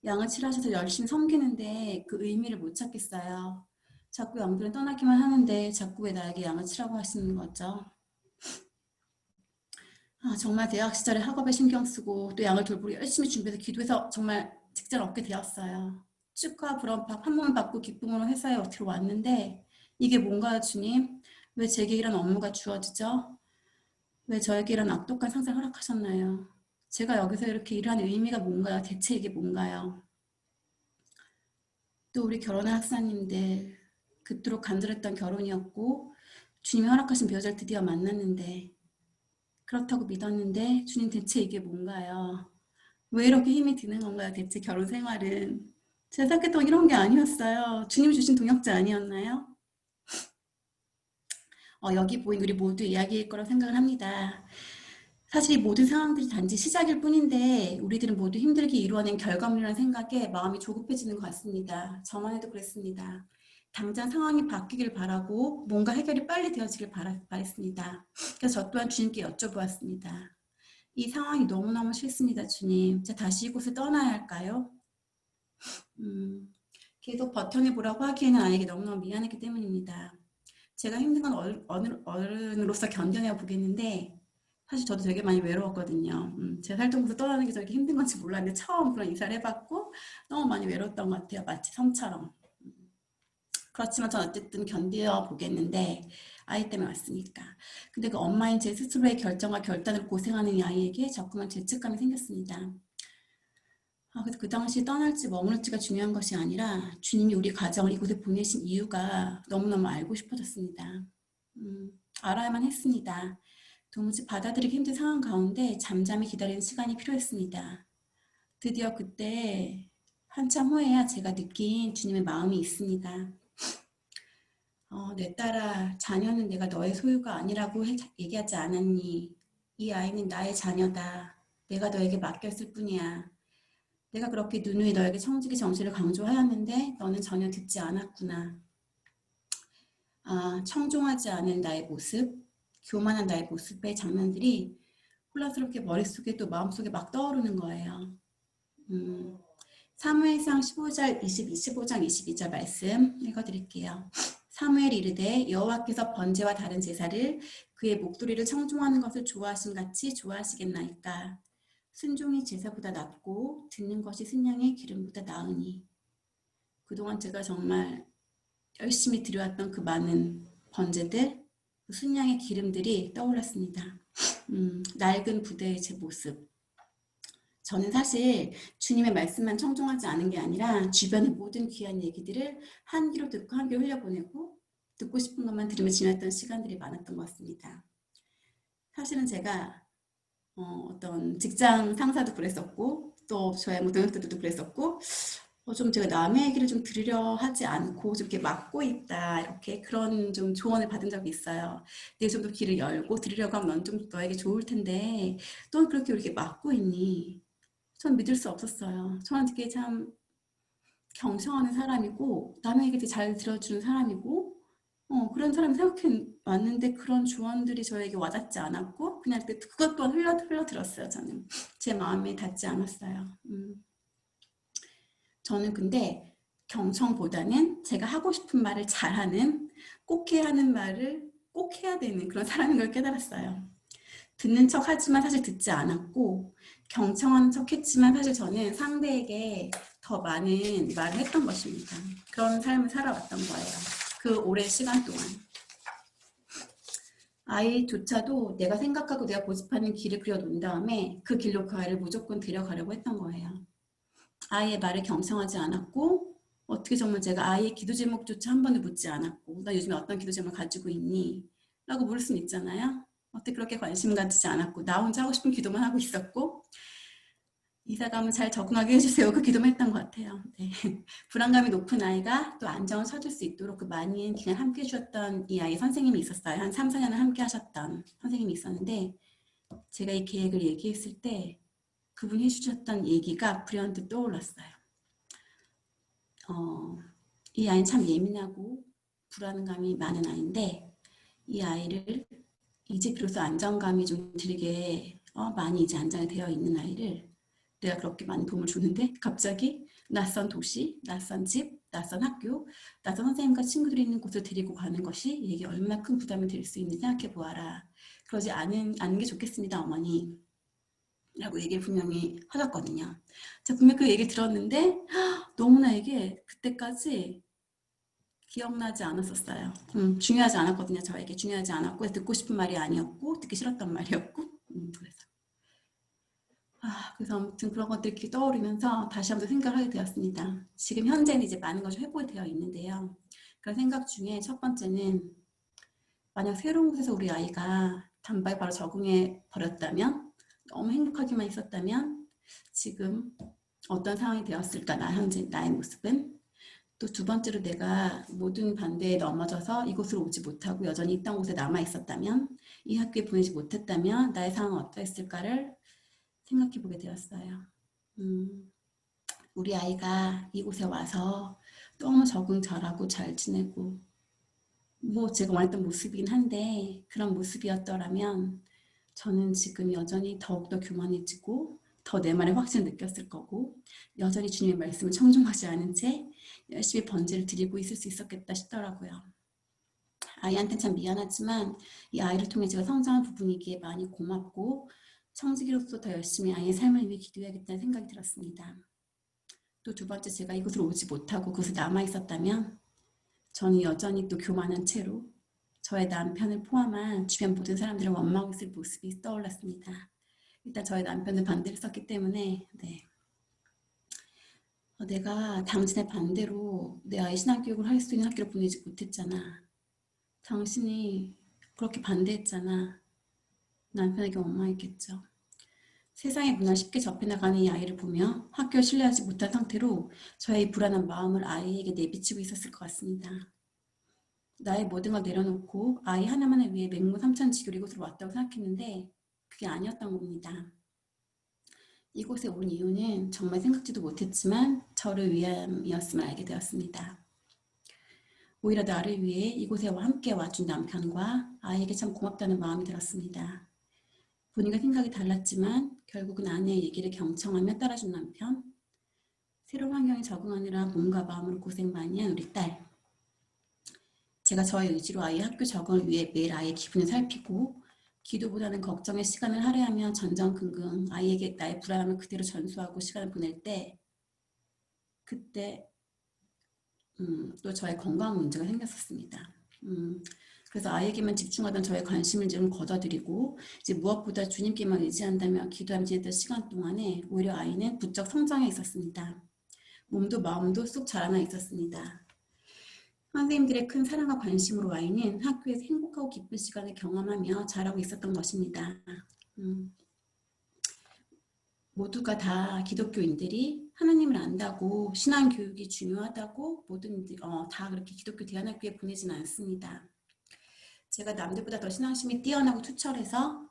양을 칠하셔서 열심히 섬기는데 그 의미를 못 찾겠어요. 자꾸 양들은 떠나기만 하는데 자꾸 왜 나에게 양을 치라고 하시는 거죠? 정말 대학 시절에 학업에 신경 쓰고 또 양을 돌보기 열심히 준비해서 기도해서 정말 직장을 얻게 되었어요. 축하, 부럼밥 한 번 받고 기쁨으로 회사에 들어왔는데 이게 뭔가요, 주님? 왜 제게 이런 업무가 주어지죠? 왜 저에게 이런 악독한 상사를 허락하셨나요? 제가 여기서 이렇게 일하는 의미가 뭔가요? 대체 이게 뭔가요? 또 우리 결혼한 학사님들 그토록 간절했던 결혼이었고 주님이 허락하신 배우자를 드디어 만났는데 그렇다고 믿었는데 주님 대체 이게 뭔가요? 왜 이렇게 힘이 드는 건가요? 대체 결혼 생활은 제가 생각했던 이런 게 아니었어요. 주님이 주신 동역자 아니었나요? 여기 보인 우리 모두 이야기일 거라고 생각을 합니다. 사실 이 모든 상황들이 단지 시작일 뿐인데 우리들은 모두 힘들게 이루어낸 결과물이라는 생각에 마음이 조급해지는 것 같습니다. 저만 해도 그랬습니다. 당장 상황이 바뀌길 바라고 뭔가 해결이 빨리 되어지길 바랬습니다. 그래서 저 또한 주님께 여쭤보았습니다. 이 상황이 너무너무 싫습니다, 주님. 제가 다시 이곳을 떠나야 할까요? 계속 버텨내보라고 하기에는 아이에게 너무너무 미안했기 때문입니다. 제가 힘든 건 어른으로서 견뎌내어 보겠는데 사실 저도 되게 많이 외로웠거든요. 제가 살동부서 떠나는 게 저렇게 힘든 건지 몰랐는데 처음 그런 이사를 해봤고 너무 많이 외로웠던 것 같아요. 마치 섬처럼. 그렇지만 전 어쨌든 견뎌 보겠는데 아이 때문에 왔으니까. 근데 그 엄마인 제 스스로의 결정과 결단을 고생하는 이 아이에게 자꾸만 죄책감이 생겼습니다. 그래서 그 당시 떠날지 머무를지가 중요한 것이 아니라 주님이 우리 가정을 이곳에 보내신 이유가 너무너무 알고 싶어졌습니다. 알아야만 했습니다. 도무지 받아들이기 힘든 상황 가운데 잠잠히 기다리는 시간이 필요했습니다. 드디어 그때 한참 후에야 제가 느낀 주님의 마음이 있습니다. 내 딸아, 자녀는 내가 너의 소유가 아니라고 얘기하지 않았니? 이 아이는 나의 자녀다. 내가 너에게 맡겼을 뿐이야. 내가 그렇게 누누이 너에게 청지기 정신을 강조하였는데 너는 전혀 듣지 않았구나. 청종하지 않은 나의 모습, 교만한 나의 모습의 장면들이 혼란스럽게 머릿속에 또 마음속에 막 떠오르는 거예요. 사무엘상 15장 22절 말씀 읽어드릴게요. 사무엘이 이르되 여호와께서 번제와 다른 제사를 그의 목도리를 청종하는 것을 좋아하신 같이 좋아하시겠나이까. 순종이 제사보다 낫고 듣는 것이 순양의 기름보다 나으니. 그동안 제가 정말 열심히 드려왔던 그 많은 번제들, 그 순양의 기름들이 떠올랐습니다. 낡은 부대의 제 모습. 저는 사실 주님의 말씀만 청종하지 않은 게 아니라 주변의 모든 귀한 얘기들을 한 귀로 듣고 한 귀로 흘려보내고 듣고 싶은 것만 들으며 지냈던 시간들이 많았던 것 같습니다. 사실은 제가 어떤 직장 상사도 그랬었고 또 저의 동료들도 그랬었고 좀 제가 남의 얘기를 좀 들으려 하지 않고 좀 이렇게 막고 있다 이렇게 그런 좀 조언을 받은 적이 있어요. 내가 좀 더 귀를 열고 들으려고 하면 넌 좀 너에게 좋을 텐데 또 그렇게 이렇게 막고 있니? 전 믿을 수 없었어요. 저는 되게 참 경청하는 사람이고 남의 얘기 잘 들어주는 사람이고 그런 사람이 생각해 왔는데 그런 조언들이 저에게 와닿지 않았고 그냥 그것 또한 흘러들었어요. 저는 제 마음에 닿지 않았어요. 저는 근데 경청보다는 제가 하고 싶은 말을 잘하는 꼭 해야 하는 말을 꼭 해야 되는 그런 사람인 걸 깨달았어요. 듣는 척 하지만 사실 듣지 않았고 경청하는 척 했지만 사실 저는 상대에게 더 많은 말을 했던 것입니다. 그런 삶을 살아왔던 거예요. 그 오랜 시간 동안. 아이조차도 내가 생각하고 내가 고집하는 길을 그려놓은 다음에 그 길로 그 아이를 무조건 데려가려고 했던 거예요. 아이의 말을 경청하지 않았고 어떻게 정말 제가 아이의 기도 제목조차 한 번도 묻지 않았고 나 요즘에 어떤 기도 제목을 가지고 있니? 라고 물을 수는 있잖아요. 어떻게 그렇게 관심 가지지 않았고 나 혼자 하고 싶은 기도만 하고 있었고 이사감을 잘 적응하게 해주세요. 그 기도만 했던 것 같아요. 네. 불안감이 높은 아이가 또 안정을 찾을 수 있도록 그 많은 기간 함께 해주셨던 이 아이 선생님이 있었어요. 한 3, 4년을 함께 하셨던 선생님이 있었는데 제가 이 계획을 얘기했을 때 그분이 해주셨던 얘기가 불현듯 떠올랐어요. 이 아이는 참 예민하고 불안감이 많은 아이인데 이 아이를 이제 비로소 안정감이 좀 들게 많이 이제 안정이 되어 있는 아이를 내가 그렇게 많은 도움을 주는데 갑자기 낯선 도시, 낯선 집, 낯선 학교, 낯선 선생님과 친구들이 있는 곳을 데리고 가는 것이 이게 얼마나 큰 부담이 될 수 있는지 생각해 보아라. 그러지 않는 게 좋겠습니다, 어머니. 라고 얘기를 분명히 하셨거든요. 제가 분명히 그 얘기를 들었는데 너무나 이게 그때까지 기억나지 않았었어요. 중요하지 않았거든요. 저에게 중요하지 않았고 듣고 싶은 말이 아니었고 듣기 싫었던 말이었고 그래서 그래서 아무튼 그런 것들이 이렇게 떠오르면서 다시 한번 생각을 하게 되었습니다. 지금 현재는 이제 많은 것이 회복되어 있는데요. 그런 생각 중에 첫 번째는 만약 새로운 곳에서 우리 아이가 단박에 바로 적응해 버렸다면 너무 행복하게만 있었다면 지금 어떤 상황이 되었을까 현재 나의 모습은 또 두 번째로 내가 모든 반대에 넘어져서 이곳으로 오지 못하고 여전히 있던 곳에 남아 있었다면 이 학교에 보내지 못했다면 나의 상황은 어떠했을까를 생각해 보게 되었어요. 우리 아이가 이곳에 와서 너무 적응 잘하고 잘 지내고 뭐 제가 원했던 모습이긴 한데 그런 모습이었더라면 저는 지금 여전히 더욱더 교만해지고 더 내 말에 확신을 느꼈을 거고 여전히 주님의 말씀을 청종하지 않은 채 열심히 번제를 드리고 있을 수 있었겠다 싶더라고요. 아이한테는 참 미안하지만 이 아이를 통해 제가 성장한 부분이기에 많이 고맙고 청지기로서 더 열심히 아이의 삶을 위해 기도해야겠다는 생각이 들었습니다. 또 두 번째, 제가 이곳을 오지 못하고 그곳에 남아있었다면 저는 여전히 또 교만한 채로 저의 남편을 포함한 주변 모든 사람들을 원망하고 있을 모습이 떠올랐습니다. 일단 저희 남편은 반대를 썼기 때문에 내가 당신의 반대로 내 아이 신앙교육을 할 수 있는 학교를 보내지 못했잖아. 당신이 그렇게 반대했잖아. 남편에게 원망했겠죠. 세상의 문화를 쉽게 접해나가는 이 아이를 보며 학교에 신뢰하지 못한 상태로 저의 불안한 마음을 아이에게 내비치고 있었을 것 같습니다. 나의 모든 걸 내려놓고 아이 하나만을 위해 맹모삼천지교로 이곳으로 왔다고 생각했는데 그게 아니었던 겁니다. 이곳에 온 이유는 정말 생각지도 못했지만 저를 위함이었음을 알게 되었습니다. 오히려 나를 위해 이곳에 함께 와준 남편과 아이에게 참 고맙다는 마음이 들었습니다. 본인과 생각이 달랐지만 결국은 아내의 얘기를 경청하며 따라준 남편, 새로운 환경에 적응하느라 몸과 마음으로 고생 많이 한 우리 딸. 제가 저의 의지로 아이의 학교 적응을 위해 매일 아이의 기분을 살피고 기도보다는 걱정의 시간을 할애하며 전전긍긍 아이에게 나의 불안함을 그대로 전수하고 시간을 보낼 때 그때 또 저의 건강 문제가 생겼었습니다. 그래서 아이에게만 집중하던 저의 관심을 좀 걷어들이고 이제 무엇보다 주님께만 의지한다며 기도하며 지냈던 시간 동안에 오히려 아이는 부쩍 성장해 있었습니다. 몸도 마음도 쑥 자라나 있었습니다. 선생님들의 큰 사랑과 관심으로 아이는 학교에서 행복하고 기쁜 시간을 경험하며 자라고 있었던 것입니다. 모두가 다 기독교인들이 하나님을 안다고 신앙교육이 중요하다고 모든 다 그렇게 기독교 대안학교에 보내지는 않습니다. 제가 남들보다 더 신앙심이 뛰어나고 투철해서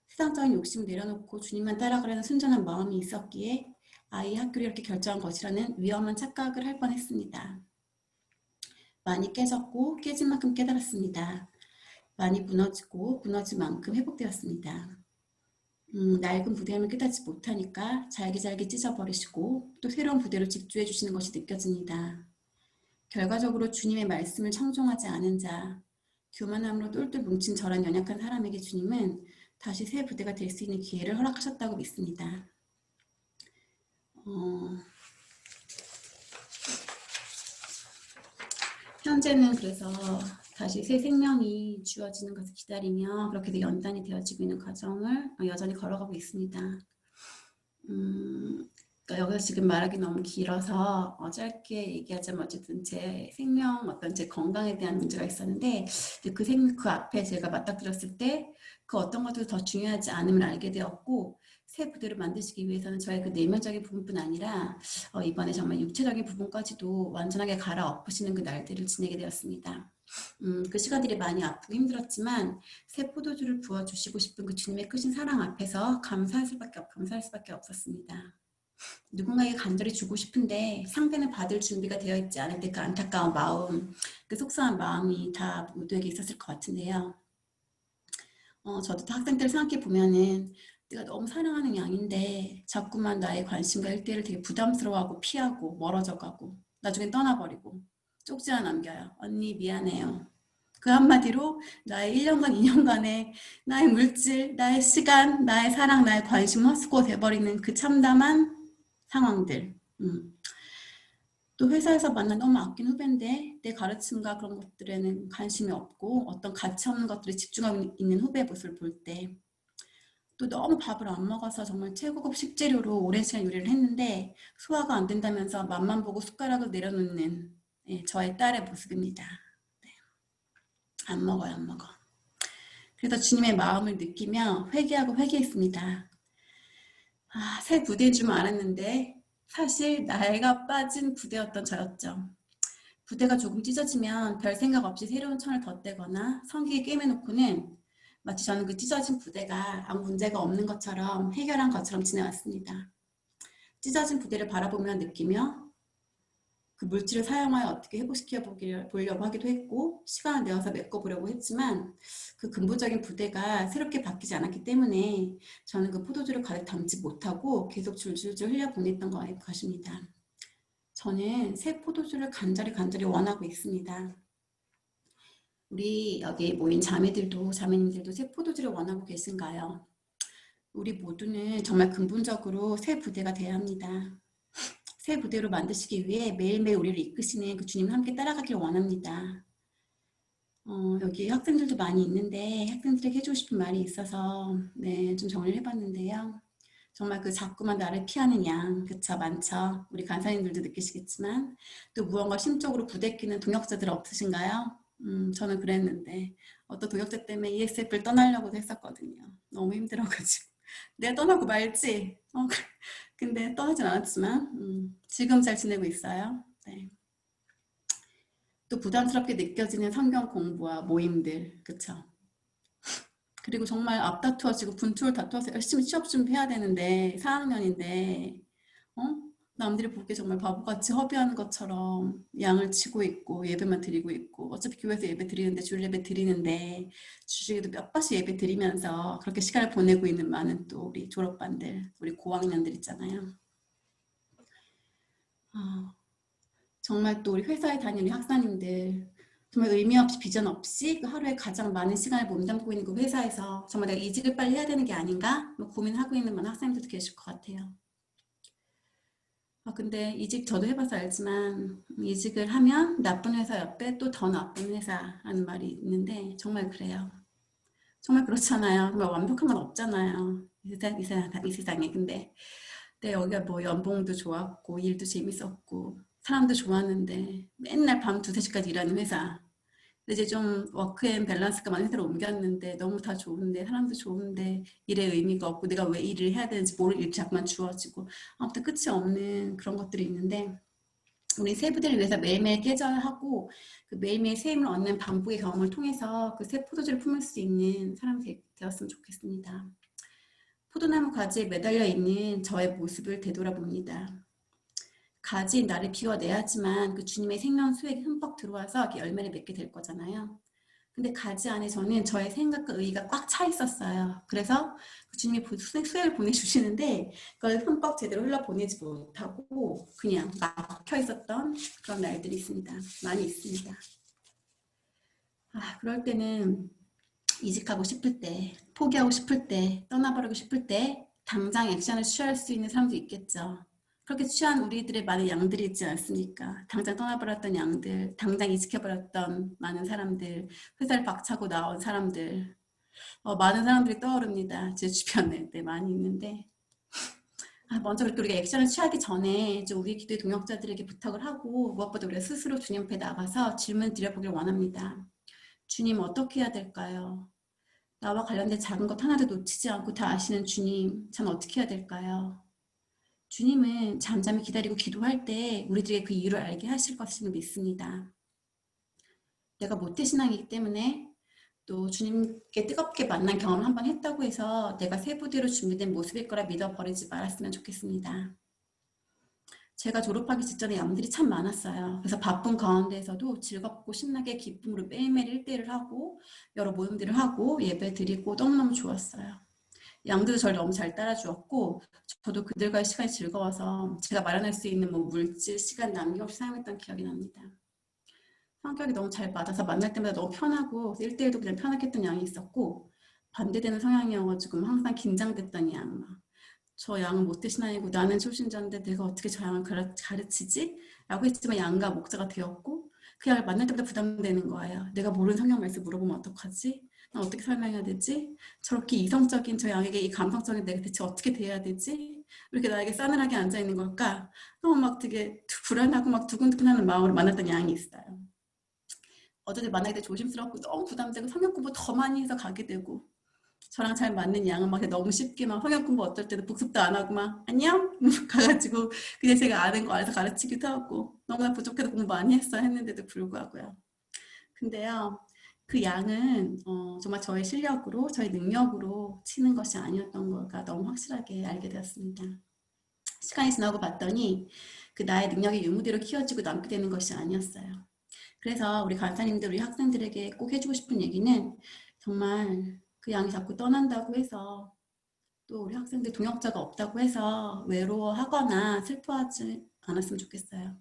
세상적인 욕심을 내려놓고 주님만 따라가려는 순전한 마음이 있었기에 아이 학교를 이렇게 결정한 것이라는 위험한 착각을 할 뻔했습니다. 많이 깨졌고 깨진 만큼 깨달았습니다. 많이 무너지고 무너진 만큼 회복되었습니다. 낡은 부대함을 깨닫지 못하니까 잘게 찢어버리시고 또 새로운 부대로 집주해 주시는 것이 느껴집니다. 결과적으로 주님의 말씀을 청종하지 않은 자, 교만함으로 똘똘 뭉친 저런 연약한 사람에게 주님은 다시 새 부대가 될 수 있는 기회를 허락하셨다고 믿습니다. 현재는 그래서 다시 새 생명이 주어지는 것을 기다리며 그렇게 연단이 되어지고 있는 과정을 여전히 걸어가고 있습니다. 여기서 지금 말하기 너무 길어서 짧게 얘기하자면 어쨌든 제 생명, 제 건강에 대한 문제가 있었는데 그 앞에 제가 맞닥뜨렸을 때 그 어떤 것도 더 중요하지 않음을 알게 되었고 새 부대를 만드시기 위해서는 저의 그 내면적인 부분뿐 아니라 이번에 정말 육체적인 부분까지도 완전하게 갈아엎으시는 그 날들을 지내게 되었습니다. 그 시간들이 많이 아프고 힘들었지만 새 포도주를 부어주시고 싶은 그 주님의 크신 사랑 앞에서 감사할 수밖에 없었습니다. 누군가에게 간절히 주고 싶은데 상대는 받을 준비가 되어 있지 않을 때 그 안타까운 마음, 그 속상한 마음이 다 모두에게 있었을 것 같은데요. 저도 학생 때를 생각해 보면은 내가 너무 사랑하는 양인데 자꾸만 나의 관심과 일대를 되게 부담스러워하고 피하고 멀어져 가고 나중에 떠나버리고 쪽지 하나 남겨요. 언니 미안해요. 그 한마디로 나의 1년간 2년간의 나의 물질, 나의 시간, 나의 사랑, 나의 관심 헛수고 돼버리는 그 참담한 상황들. 또 회사에서 만난 너무 아낀 후배인데 내 가르침과 그런 것들에는 관심이 없고 어떤 가치 없는 것들에 집중하고 있는 후배의 모습을 볼 때 또 너무 밥을 안 먹어서 정말 최고급 식재료로 오랜 시간 요리를 했는데 소화가 안 된다면서 맛만 보고 숟가락을 내려놓는 저의 딸의 모습입니다. 안 먹어요, 안 먹어. 그래서 주님의 마음을 느끼며 회개했습니다. 새 부대인 줄 알았는데 사실 나이가 빠진 부대였던 저였죠. 부대가 조금 찢어지면 별 생각 없이 새로운 천을 덧대거나 성기에 꿰매놓고는 마치 저는 그 찢어진 부대가 아무 문제가 없는 것처럼 해결한 것처럼 지내왔습니다. 찢어진 부대를 바라보며 느끼며 그 물질을 사용하여 어떻게 회복시켜 보려고 하기도 했고 시간을 내어서 메꿔보려고 했지만 그 근본적인 부대가 새롭게 바뀌지 않았기 때문에 저는 그 포도주를 가득 담지 못하고 계속 줄줄줄 흘려보냈던 것입니다. 저는 새 포도주를 간절히 원하고 있습니다. 우리 여기 모인 자매님들도 새 포도주를 원하고 계신가요? 우리 모두는 정말 근본적으로 새 부대가 돼야 합니다. 새 부대로 만드시기 위해 매일매일 우리를 이끄시는 그 주님을 함께 따라가길 원합니다. 여기 학생들도 많이 있는데 학생들에게 해주고 싶은 말이 있어서 좀 정리를 해봤는데요. 정말 그 자꾸만 나를 피하는 양, 그쵸, 많죠. 우리 간사님들도 느끼시겠지만 또 무언가 심적으로 부대끼는 동역자들 없으신가요? 저는 그랬는데 어떤 동역자 때문에 ESF를 떠나려고도 했었거든요. 너무 힘들어가지고 내가 떠나고 말지. 근데 떠나진 않았지만 지금 잘 지내고 있어요. 네. 또 부담스럽게 느껴지는 성경 공부와 모임들, 그쵸? 그리고 정말 앞다투어지고 분투를 다투어서 열심히 취업 준비해야 되는데 4학년인데 남들이 보기에 정말 바보같이 허비하는 것처럼 양을 치고 있고 예배만 드리고 있고 어차피 교회에서 예배 드리는데 주일 예배 드리는데 주중에도 몇 번씩 예배 드리면서 그렇게 시간을 보내고 있는 많은 또 우리 졸업반들, 우리 고학년들 있잖아요. 정말 또 우리 회사에 다니는 학사님들 정말 의미 없이 비전 없이 그 하루에 가장 많은 시간을 몸담고 있는 그 회사에서 정말 내가 이직을 빨리 해야 되는 게 아닌가 고민하고 있는 많은 학생들도 계실 것 같아요. 근데 이직 저도 해봐서 알지만 이직을 하면 나쁜 회사 옆에 또 더 나쁜 회사 하는 말이 있는데 정말 그래요. 정말 그렇잖아요. 정말 완벽한 건 없잖아요. 이 세상에. 근데 여기가 뭐 연봉도 좋았고 일도 재밌었고 사람도 좋았는데 맨날 밤 2, 3시까지 일하는 회사. 근데 이제 좀 워크앤 밸런스가 많은 회사로 옮겼는데 너무 다 좋은데 사람도 좋은데 일에 의미가 없고 내가 왜 일을 해야 되는지 모를 일이 자꾸만 주어지고 아무튼 끝이 없는 그런 것들이 있는데 우리 새 부대를 위해서 매일매일 깨져하고 그 매일매일 새 힘을 얻는 반복의 경험을 통해서 그 새 포도주를 품을 수 있는 사람이 되었으면 좋겠습니다. 포도나무 가지에 매달려 있는 저의 모습을 되돌아봅니다. 가지인 나를 비워내야지만 그 주님의 생명 수액이 흠뻑 들어와서 열매를 맺게 될 거잖아요. 근데 가지 안에 저는 저의 생각과 의의가 꽉 차 있었어요. 그래서 그 주님이 수액을 보내주시는데 그걸 흠뻑 제대로 흘러보내지 못하고 그냥 막혀 있었던 그런 날들이 있습니다. 많이 있습니다. 그럴 때는 이직하고 싶을 때, 포기하고 싶을 때, 떠나버리고 싶을 때 당장 액션을 취할 수 있는 사람도 있겠죠. 그렇게 취한 우리들의 많은 양들이 있지 않습니까? 당장 떠나버렸던 양들, 당장 이직해버렸던 많은 사람들, 회사를 박차고 나온 사람들, 많은 사람들이 떠오릅니다. 제 주변에 많이 있는데 먼저 그렇게 우리가 액션을 취하기 전에 좀 우리 기도의 동역자들에게 부탁을 하고 무엇보다 우리가 스스로 주님 앞에 나가서 질문 드려보길 원합니다. 주님 어떻게 해야 될까요? 나와 관련된 작은 것 하나도 놓치지 않고 다 아시는 주님, 전 어떻게 해야 될까요? 주님은 잠잠히 기다리고 기도할 때 우리들에게 그 이유를 알게 하실 것임을 믿습니다. 내가 모태신앙이기 때문에 또 주님께 뜨겁게 만난 경험을 한번 했다고 해서 내가 새 부대로 준비된 모습일 거라 믿어버리지 말았으면 좋겠습니다. 제가 졸업하기 직전에 양들이 참 많았어요. 그래서 바쁜 가운데에서도 즐겁고 신나게 기쁨으로 매일매일 1대1을 하고 여러 모임들을 하고 예배 드리고 너무너무 좋았어요. 양들도 저를 너무 잘 따라주었고 저도 그들과의 시간이 즐거워서 제가 마련할 수 있는 물질, 시간 남김없이 사용했던 기억이 납니다. 성격이 너무 잘 맞아서 만날 때마다 너무 편하고 1대1도 그냥 편하게 했던 양이 있었고 반대되는 성향이어가지고 항상 긴장됐던 양. 저 양은 모태신앙이고 나는 초신자인데 내가 어떻게 저 양을 가르치지? 라고 했지만 양과 목자가 되었고 그 양을 만날 때마다 부담되는 거예요. 내가 모르는 성경 말씀 물어보면 어떡하지? 난 어떻게 설명해야 되지? 저렇게 이성적인 저 양에게 이 감성적인 내가 대체 어떻게 대해야 되지? 왜 이렇게 나에게 싸늘하게 앉아있는 걸까? 너무 막 되게 불안하고 막 두근두근하는 마음으로 만났던 양이 있어요. 어쩌지 만나기 되게 조심스럽고 너무 부담되고 성경 공부 더 많이 해서 가게 되고 저랑 잘 맞는 양은 막 너무 쉽게 막 성경 공부 어떨 때도 복습도 안 하고 막 안녕? 가가지고 그냥 제가 아는 거 알아서 가르치기도 하고 너무나 부족해도 공부 많이 했는데도 불구하고요. 근데요. 그 양은 정말 저의 실력으로 저의 능력으로 치는 것이 아니었던 거가 너무 확실하게 알게 되었습니다. 시간이 지나고 봤더니 그 나의 능력이 유무대로 키워지고 남게 되는 것이 아니었어요. 그래서 우리 간사님들, 우리 학생들에게 꼭 해주고 싶은 얘기는 정말 그 양이 자꾸 떠난다고 해서 또 우리 학생들 동역자가 없다고 해서 외로워하거나 슬퍼하지 않았으면 좋겠어요.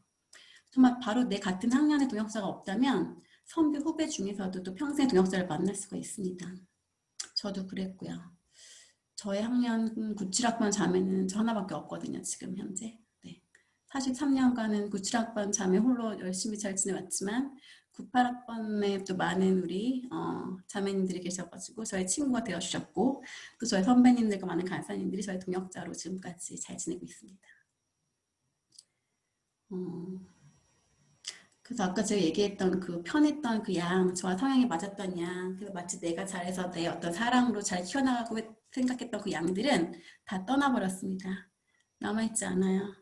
정말 바로 내 같은 학년의 동역자가 없다면 선배, 후배 중에서도 또 평생 동역자를 만날 수가 있습니다. 저도 그랬고요. 저의 학년 97학번 자매는 저 하나밖에 없거든요. 지금 현재. 네. 43년간은 97학번 자매 홀로 열심히 잘 지내왔지만 98학번에 또 많은 우리 자매님들이 계셔가지고 저의 친구가 되어주셨고 또 저의 선배님들과 많은 간사님들이 저의 동역자로 지금까지 잘 지내고 있습니다. 그래서 아까 제가 얘기했던 그 편했던 그 양, 저와 성향이 맞았던 양, 그래서 마치 내가 잘해서 내 어떤 사랑으로 잘 키워나가고 생각했던 그 양들은 다 떠나버렸습니다. 남아있지 않아요.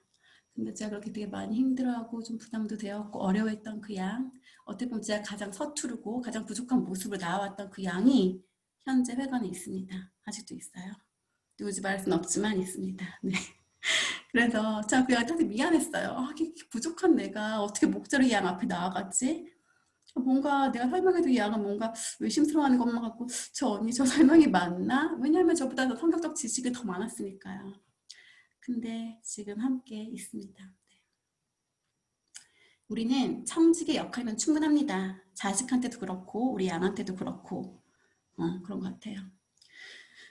근데 제가 그렇게 되게 많이 힘들어하고 좀 부담도 되었고 어려워했던 그 양, 어떻게 보면 제가 가장 서투르고 가장 부족한 모습으로 나와왔던 그 양이 현재 회관에 있습니다. 아직도 있어요. 누구지 말할 수는 없지만 있습니다. 네. 그래서 제가 그 양한테 미안했어요. 이게 부족한 내가 어떻게 목자로 이 양 앞에 나아갔지? 뭔가 내가 설명해도 이 양은 뭔가 의심스러워하는 것만 같고 저 언니 저 설명이 맞나? 왜냐하면 저보다 더 성격적 지식이 더 많았으니까요. 근데 지금 함께 있습니다. 네. 우리는 청직의 역할이면 충분합니다. 자식한테도 그렇고 우리 양한테도 그렇고 그런 것 같아요.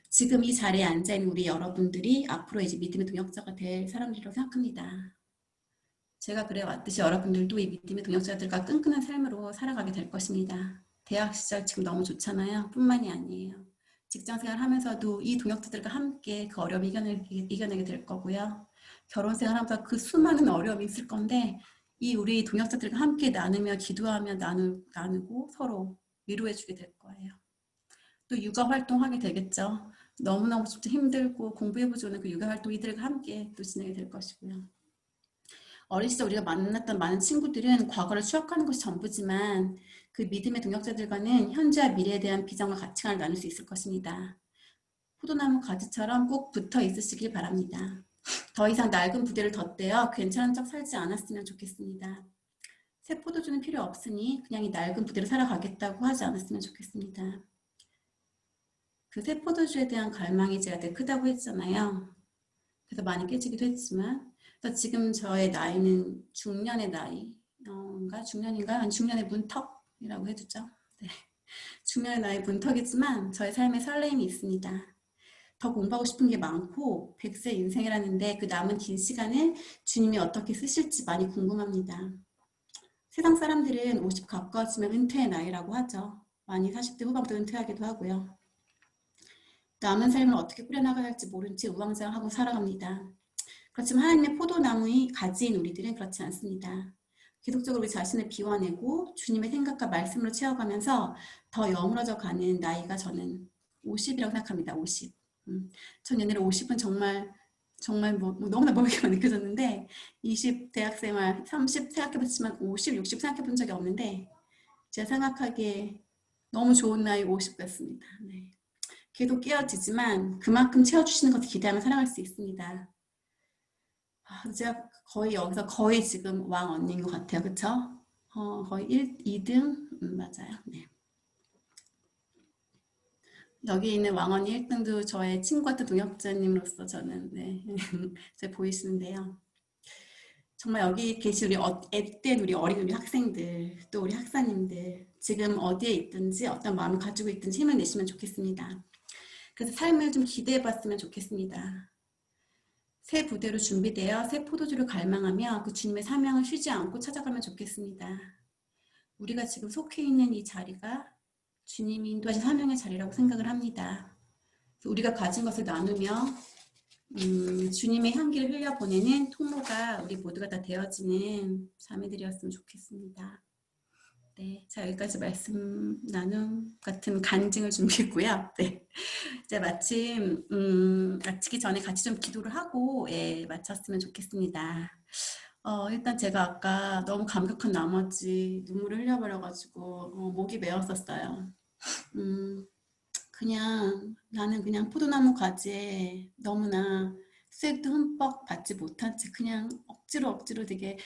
지금 이 자리에 앉아있는 우리 여러분들이 앞으로 이제 믿음의 동역자가 될 사람들이라고 생각합니다. 제가 그래왔듯이 여러분들도 이 믿음의 동역자들과 끈끈한 삶으로 살아가게 될 것입니다. 대학 시절 지금 너무 좋잖아요. 뿐만이 아니에요. 직장생활 하면서도 이 동역자들과 함께 그 어려움을 이겨내게 될 거고요. 결혼생활 하면서 그 수많은 어려움이 있을 건데 이 우리 동역자들과 함께 나누며 기도하며 나누고 서로 위로해주게 될 거예요. 또 육아활동하게 되겠죠. 너무너무 진짜 힘들고 공부해보자는 그 육아활동 이들과 함께 또 지내게 될 것이고요. 어린 시절 우리가 만났던 많은 친구들은 과거를 추억하는 것이 전부지만 그 믿음의 동역자들과는 현재와 미래에 대한 비전과 가치관을 나눌 수 있을 것입니다. 포도나무 가지처럼 꼭 붙어 있으시길 바랍니다. 더 이상 낡은 부대를 덧대어 괜찮은 척 살지 않았으면 좋겠습니다. 새 포도주는 필요 없으니 그냥 이 낡은 부대로 살아가겠다고 하지 않았으면 좋겠습니다. 그 새 포도주에 대한 갈망이 제가 되게 크다고 했잖아요. 그래서 많이 깨지기도 했지만 그래서 지금 저의 나이는 중년의 나이인가? 중년인가? 중년의 문턱이라고 해두죠. 네. 중년의 나이 문턱이지만 저의 삶에 설레임이 있습니다. 더 공부하고 싶은 게 많고 100세 인생이라는데 그 남은 긴 시간을 주님이 어떻게 쓰실지 많이 궁금합니다. 세상 사람들은 50 가까워지면 은퇴의 나이라고 하죠. 많이 40대 후반부터 은퇴하기도 하고요. 남은 삶을 어떻게 꾸려나가야 할지 모른 채 우왕좌왕하고 살아갑니다. 그렇지만 하나님의 포도나무의 가지인 우리들은 그렇지 않습니다. 계속적으로 우리 자신을 비워내고 주님의 생각과 말씀으로 채워가면서 더 여물어져 가는 나이가 저는 50이라고 생각합니다. 50. 전 옛날에 50은 정말 너무나 멀게만 느껴졌는데 20 대학생활, 30 생각해봤지만 50, 60 생각해본 적이 없는데 제가 생각하기에 너무 좋은 나이 50 같습니다. 네. 계속 깨어지지만 그만큼 채워주시는 것을 기대하며 살아갈 수 있습니다. 제가 거의 여기서 거의 지금 왕 언니인 것 같아요. 그쵸? 거의 2등? 맞아요. 네. 여기 있는 왕 언니 1등도 저의 친구 같은 동역자님으로서 저는 네. 잘 보이시는데요. 정말 여기 계신 우리 앳된 우리 어린 우리 학생들 또 우리 학사님들 지금 어디에 있든지 어떤 마음을 가지고 있든지 힘을 내시면 좋겠습니다. 그래서 삶을 좀 기대해 봤으면 좋겠습니다. 새 부대로 준비되어 새 포도주를 갈망하며 그 주님의 사명을 쉬지 않고 찾아가면 좋겠습니다. 우리가 지금 속해 있는 이 자리가 주님이 인도하신 사명의 자리라고 생각을 합니다. 우리가 가진 것을 나누며 주님의 향기를 흘려보내는 통로가 우리 모두가 다 되어지는 자매들이었으면 좋겠습니다. 네, 자 여기까지 말씀 나눔 같은 간증을 준비했고요. 네, 이제 마치기 전에 같이 좀 기도를 하고 마쳤으면 좋겠습니다. 일단 제가 아까 너무 감격한 나머지 눈물을 흘려버려가지고 목이 메었었어요. 나는 그냥 포도나무 가지에 너무나 수액도 흠뻑 받지 못한 채 그냥 억지로 되게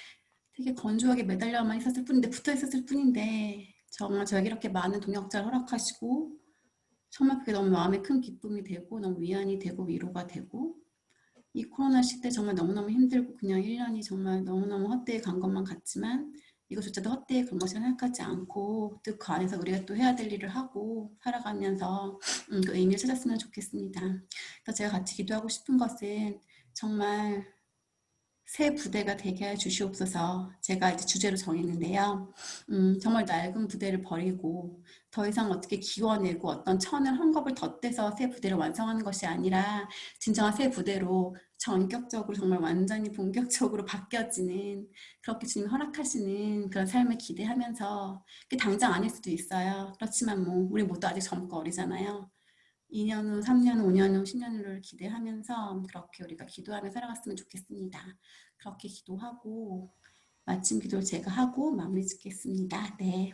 건조하게 매달려만 있었을 뿐인데, 붙어 있었을 뿐인데, 정말 저에게 이렇게 많은 동역자를 허락하시고 정말 그게 너무 마음에 큰 기쁨이 되고 너무 위안이 되고 위로가 되고, 이 코로나 시대 정말 너무너무 힘들고 그냥 1년이 정말 너무너무 헛되이 간 것만 같지만, 이것조차도 헛되이 간 것이라 생각하지 않고 또 그 안에서 우리가 또 해야 될 일을 하고 살아가면서 그 의미를 찾았으면 좋겠습니다. 그래서 제가 같이 기도하고 싶은 것은 정말 새 부대가 되게 해 주시옵소서. 제가 이제 주제로 정했는데요. 정말 낡은 부대를 버리고 더 이상 어떻게 기워내고 어떤 천을 헝겊을 덧대서 새 부대를 완성하는 것이 아니라 진정한 새 부대로 전격적으로 정말 완전히 본격적으로 바뀌어지는, 그렇게 주님이 허락하시는 그런 삶을 기대하면서, 그게 당장 아닐 수도 있어요. 그렇지만 뭐 우리 모두 아직 젊고 어리잖아요. 2년 후, 3년 후, 5년 후, 10년 후를 기대하면서 그렇게 우리가 기도하며 살아갔으면 좋겠습니다. 그렇게 기도하고 마침 기도를 제가 하고 마무리 짓겠습니다. 네.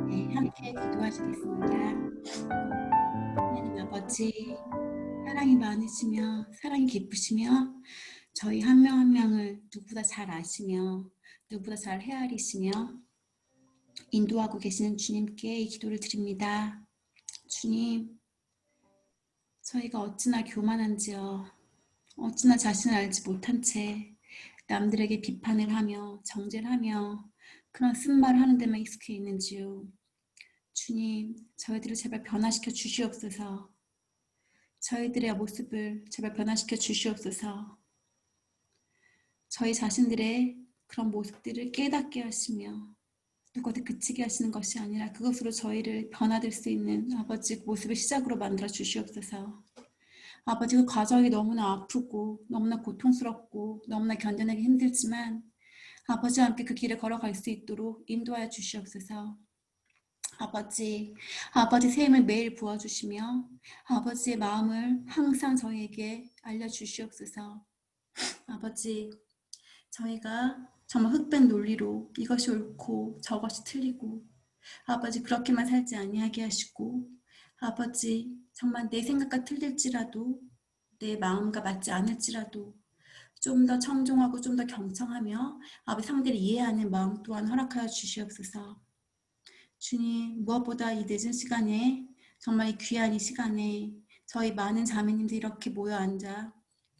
네, 함께 기도하시겠습니다. 하나님 아버지, 사랑이 많으시며 사랑이 깊으시며 저희 한 명 한 명을 누구보다 잘 아시며 누구보다 잘 헤아리시며 인도하고 계시는 주님께 이 기도를 드립니다. 주님, 저희가 어찌나 교만한지요. 어찌나 자신을 알지 못한 채 남들에게 비판을 하며 정죄를 하며 그런 쓴말을 하는 데만 익숙해 있는지요. 주님, 저희들을 제발 변화시켜 주시옵소서. 저희들의 모습을 제발 변화시켜 주시옵소서. 저희 자신들의 그런 모습들을 깨닫게 하시며 누구한테 그치게 하시는 것이 아니라 그것으로 저희를 변화될 수 있는 아버지 모습을 시작으로 만들어 주시옵소서. 아버지, 그 과정이 너무나 아프고 너무나 고통스럽고 너무나 견뎌내기 힘들지만 아버지와 함께 그 길을 걸어갈 수 있도록 인도하여 주시옵소서. 아버지, 아버지 새 힘을 매일 부어주시며 아버지의 마음을 항상 저희에게 알려주시옵소서. 아버지, 저희가 정말 흑백 논리로 이것이 옳고 저것이 틀리고 아버지 그렇게만 살지 아니하게 하시고, 아버지 정말 내 생각과 틀릴지라도 내 마음과 맞지 않을지라도 좀 더 청종하고 좀 더 경청하며 아버지 상대를 이해하는 마음 또한 허락하여 주시옵소서. 주님, 무엇보다 이 늦은 시간에 정말 이 귀한 이 시간에 저희 많은 자매님들이 이렇게 모여 앉아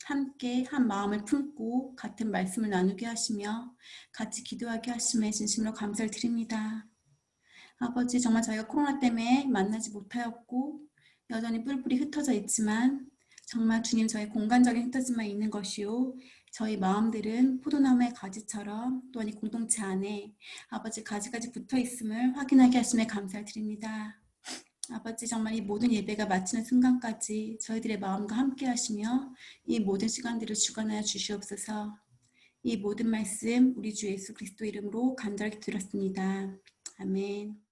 함께 한 마음을 품고 같은 말씀을 나누게 하시며 같이 기도하게 하심에 진심으로 감사를 드립니다. 아버지, 정말 저희가 코로나 때문에 만나지 못하였고 여전히 뿔뿔이 흩어져 있지만 정말 주님, 저희 공간적인 흩어짐만 있는 것이요 저희 마음들은 포도나무의 가지처럼 또한 이 공동체 안에 아버지 가지가지 붙어 있음을 확인하게 하심에 감사를 드립니다. 아버지, 정말 이 모든 예배가 마치는 순간까지 저희들의 마음과 함께 하시며 이 모든 시간들을 주관하여 주시옵소서. 이 모든 말씀 우리 주 예수 그리스도 이름으로 간절히 드렸습니다. 아멘.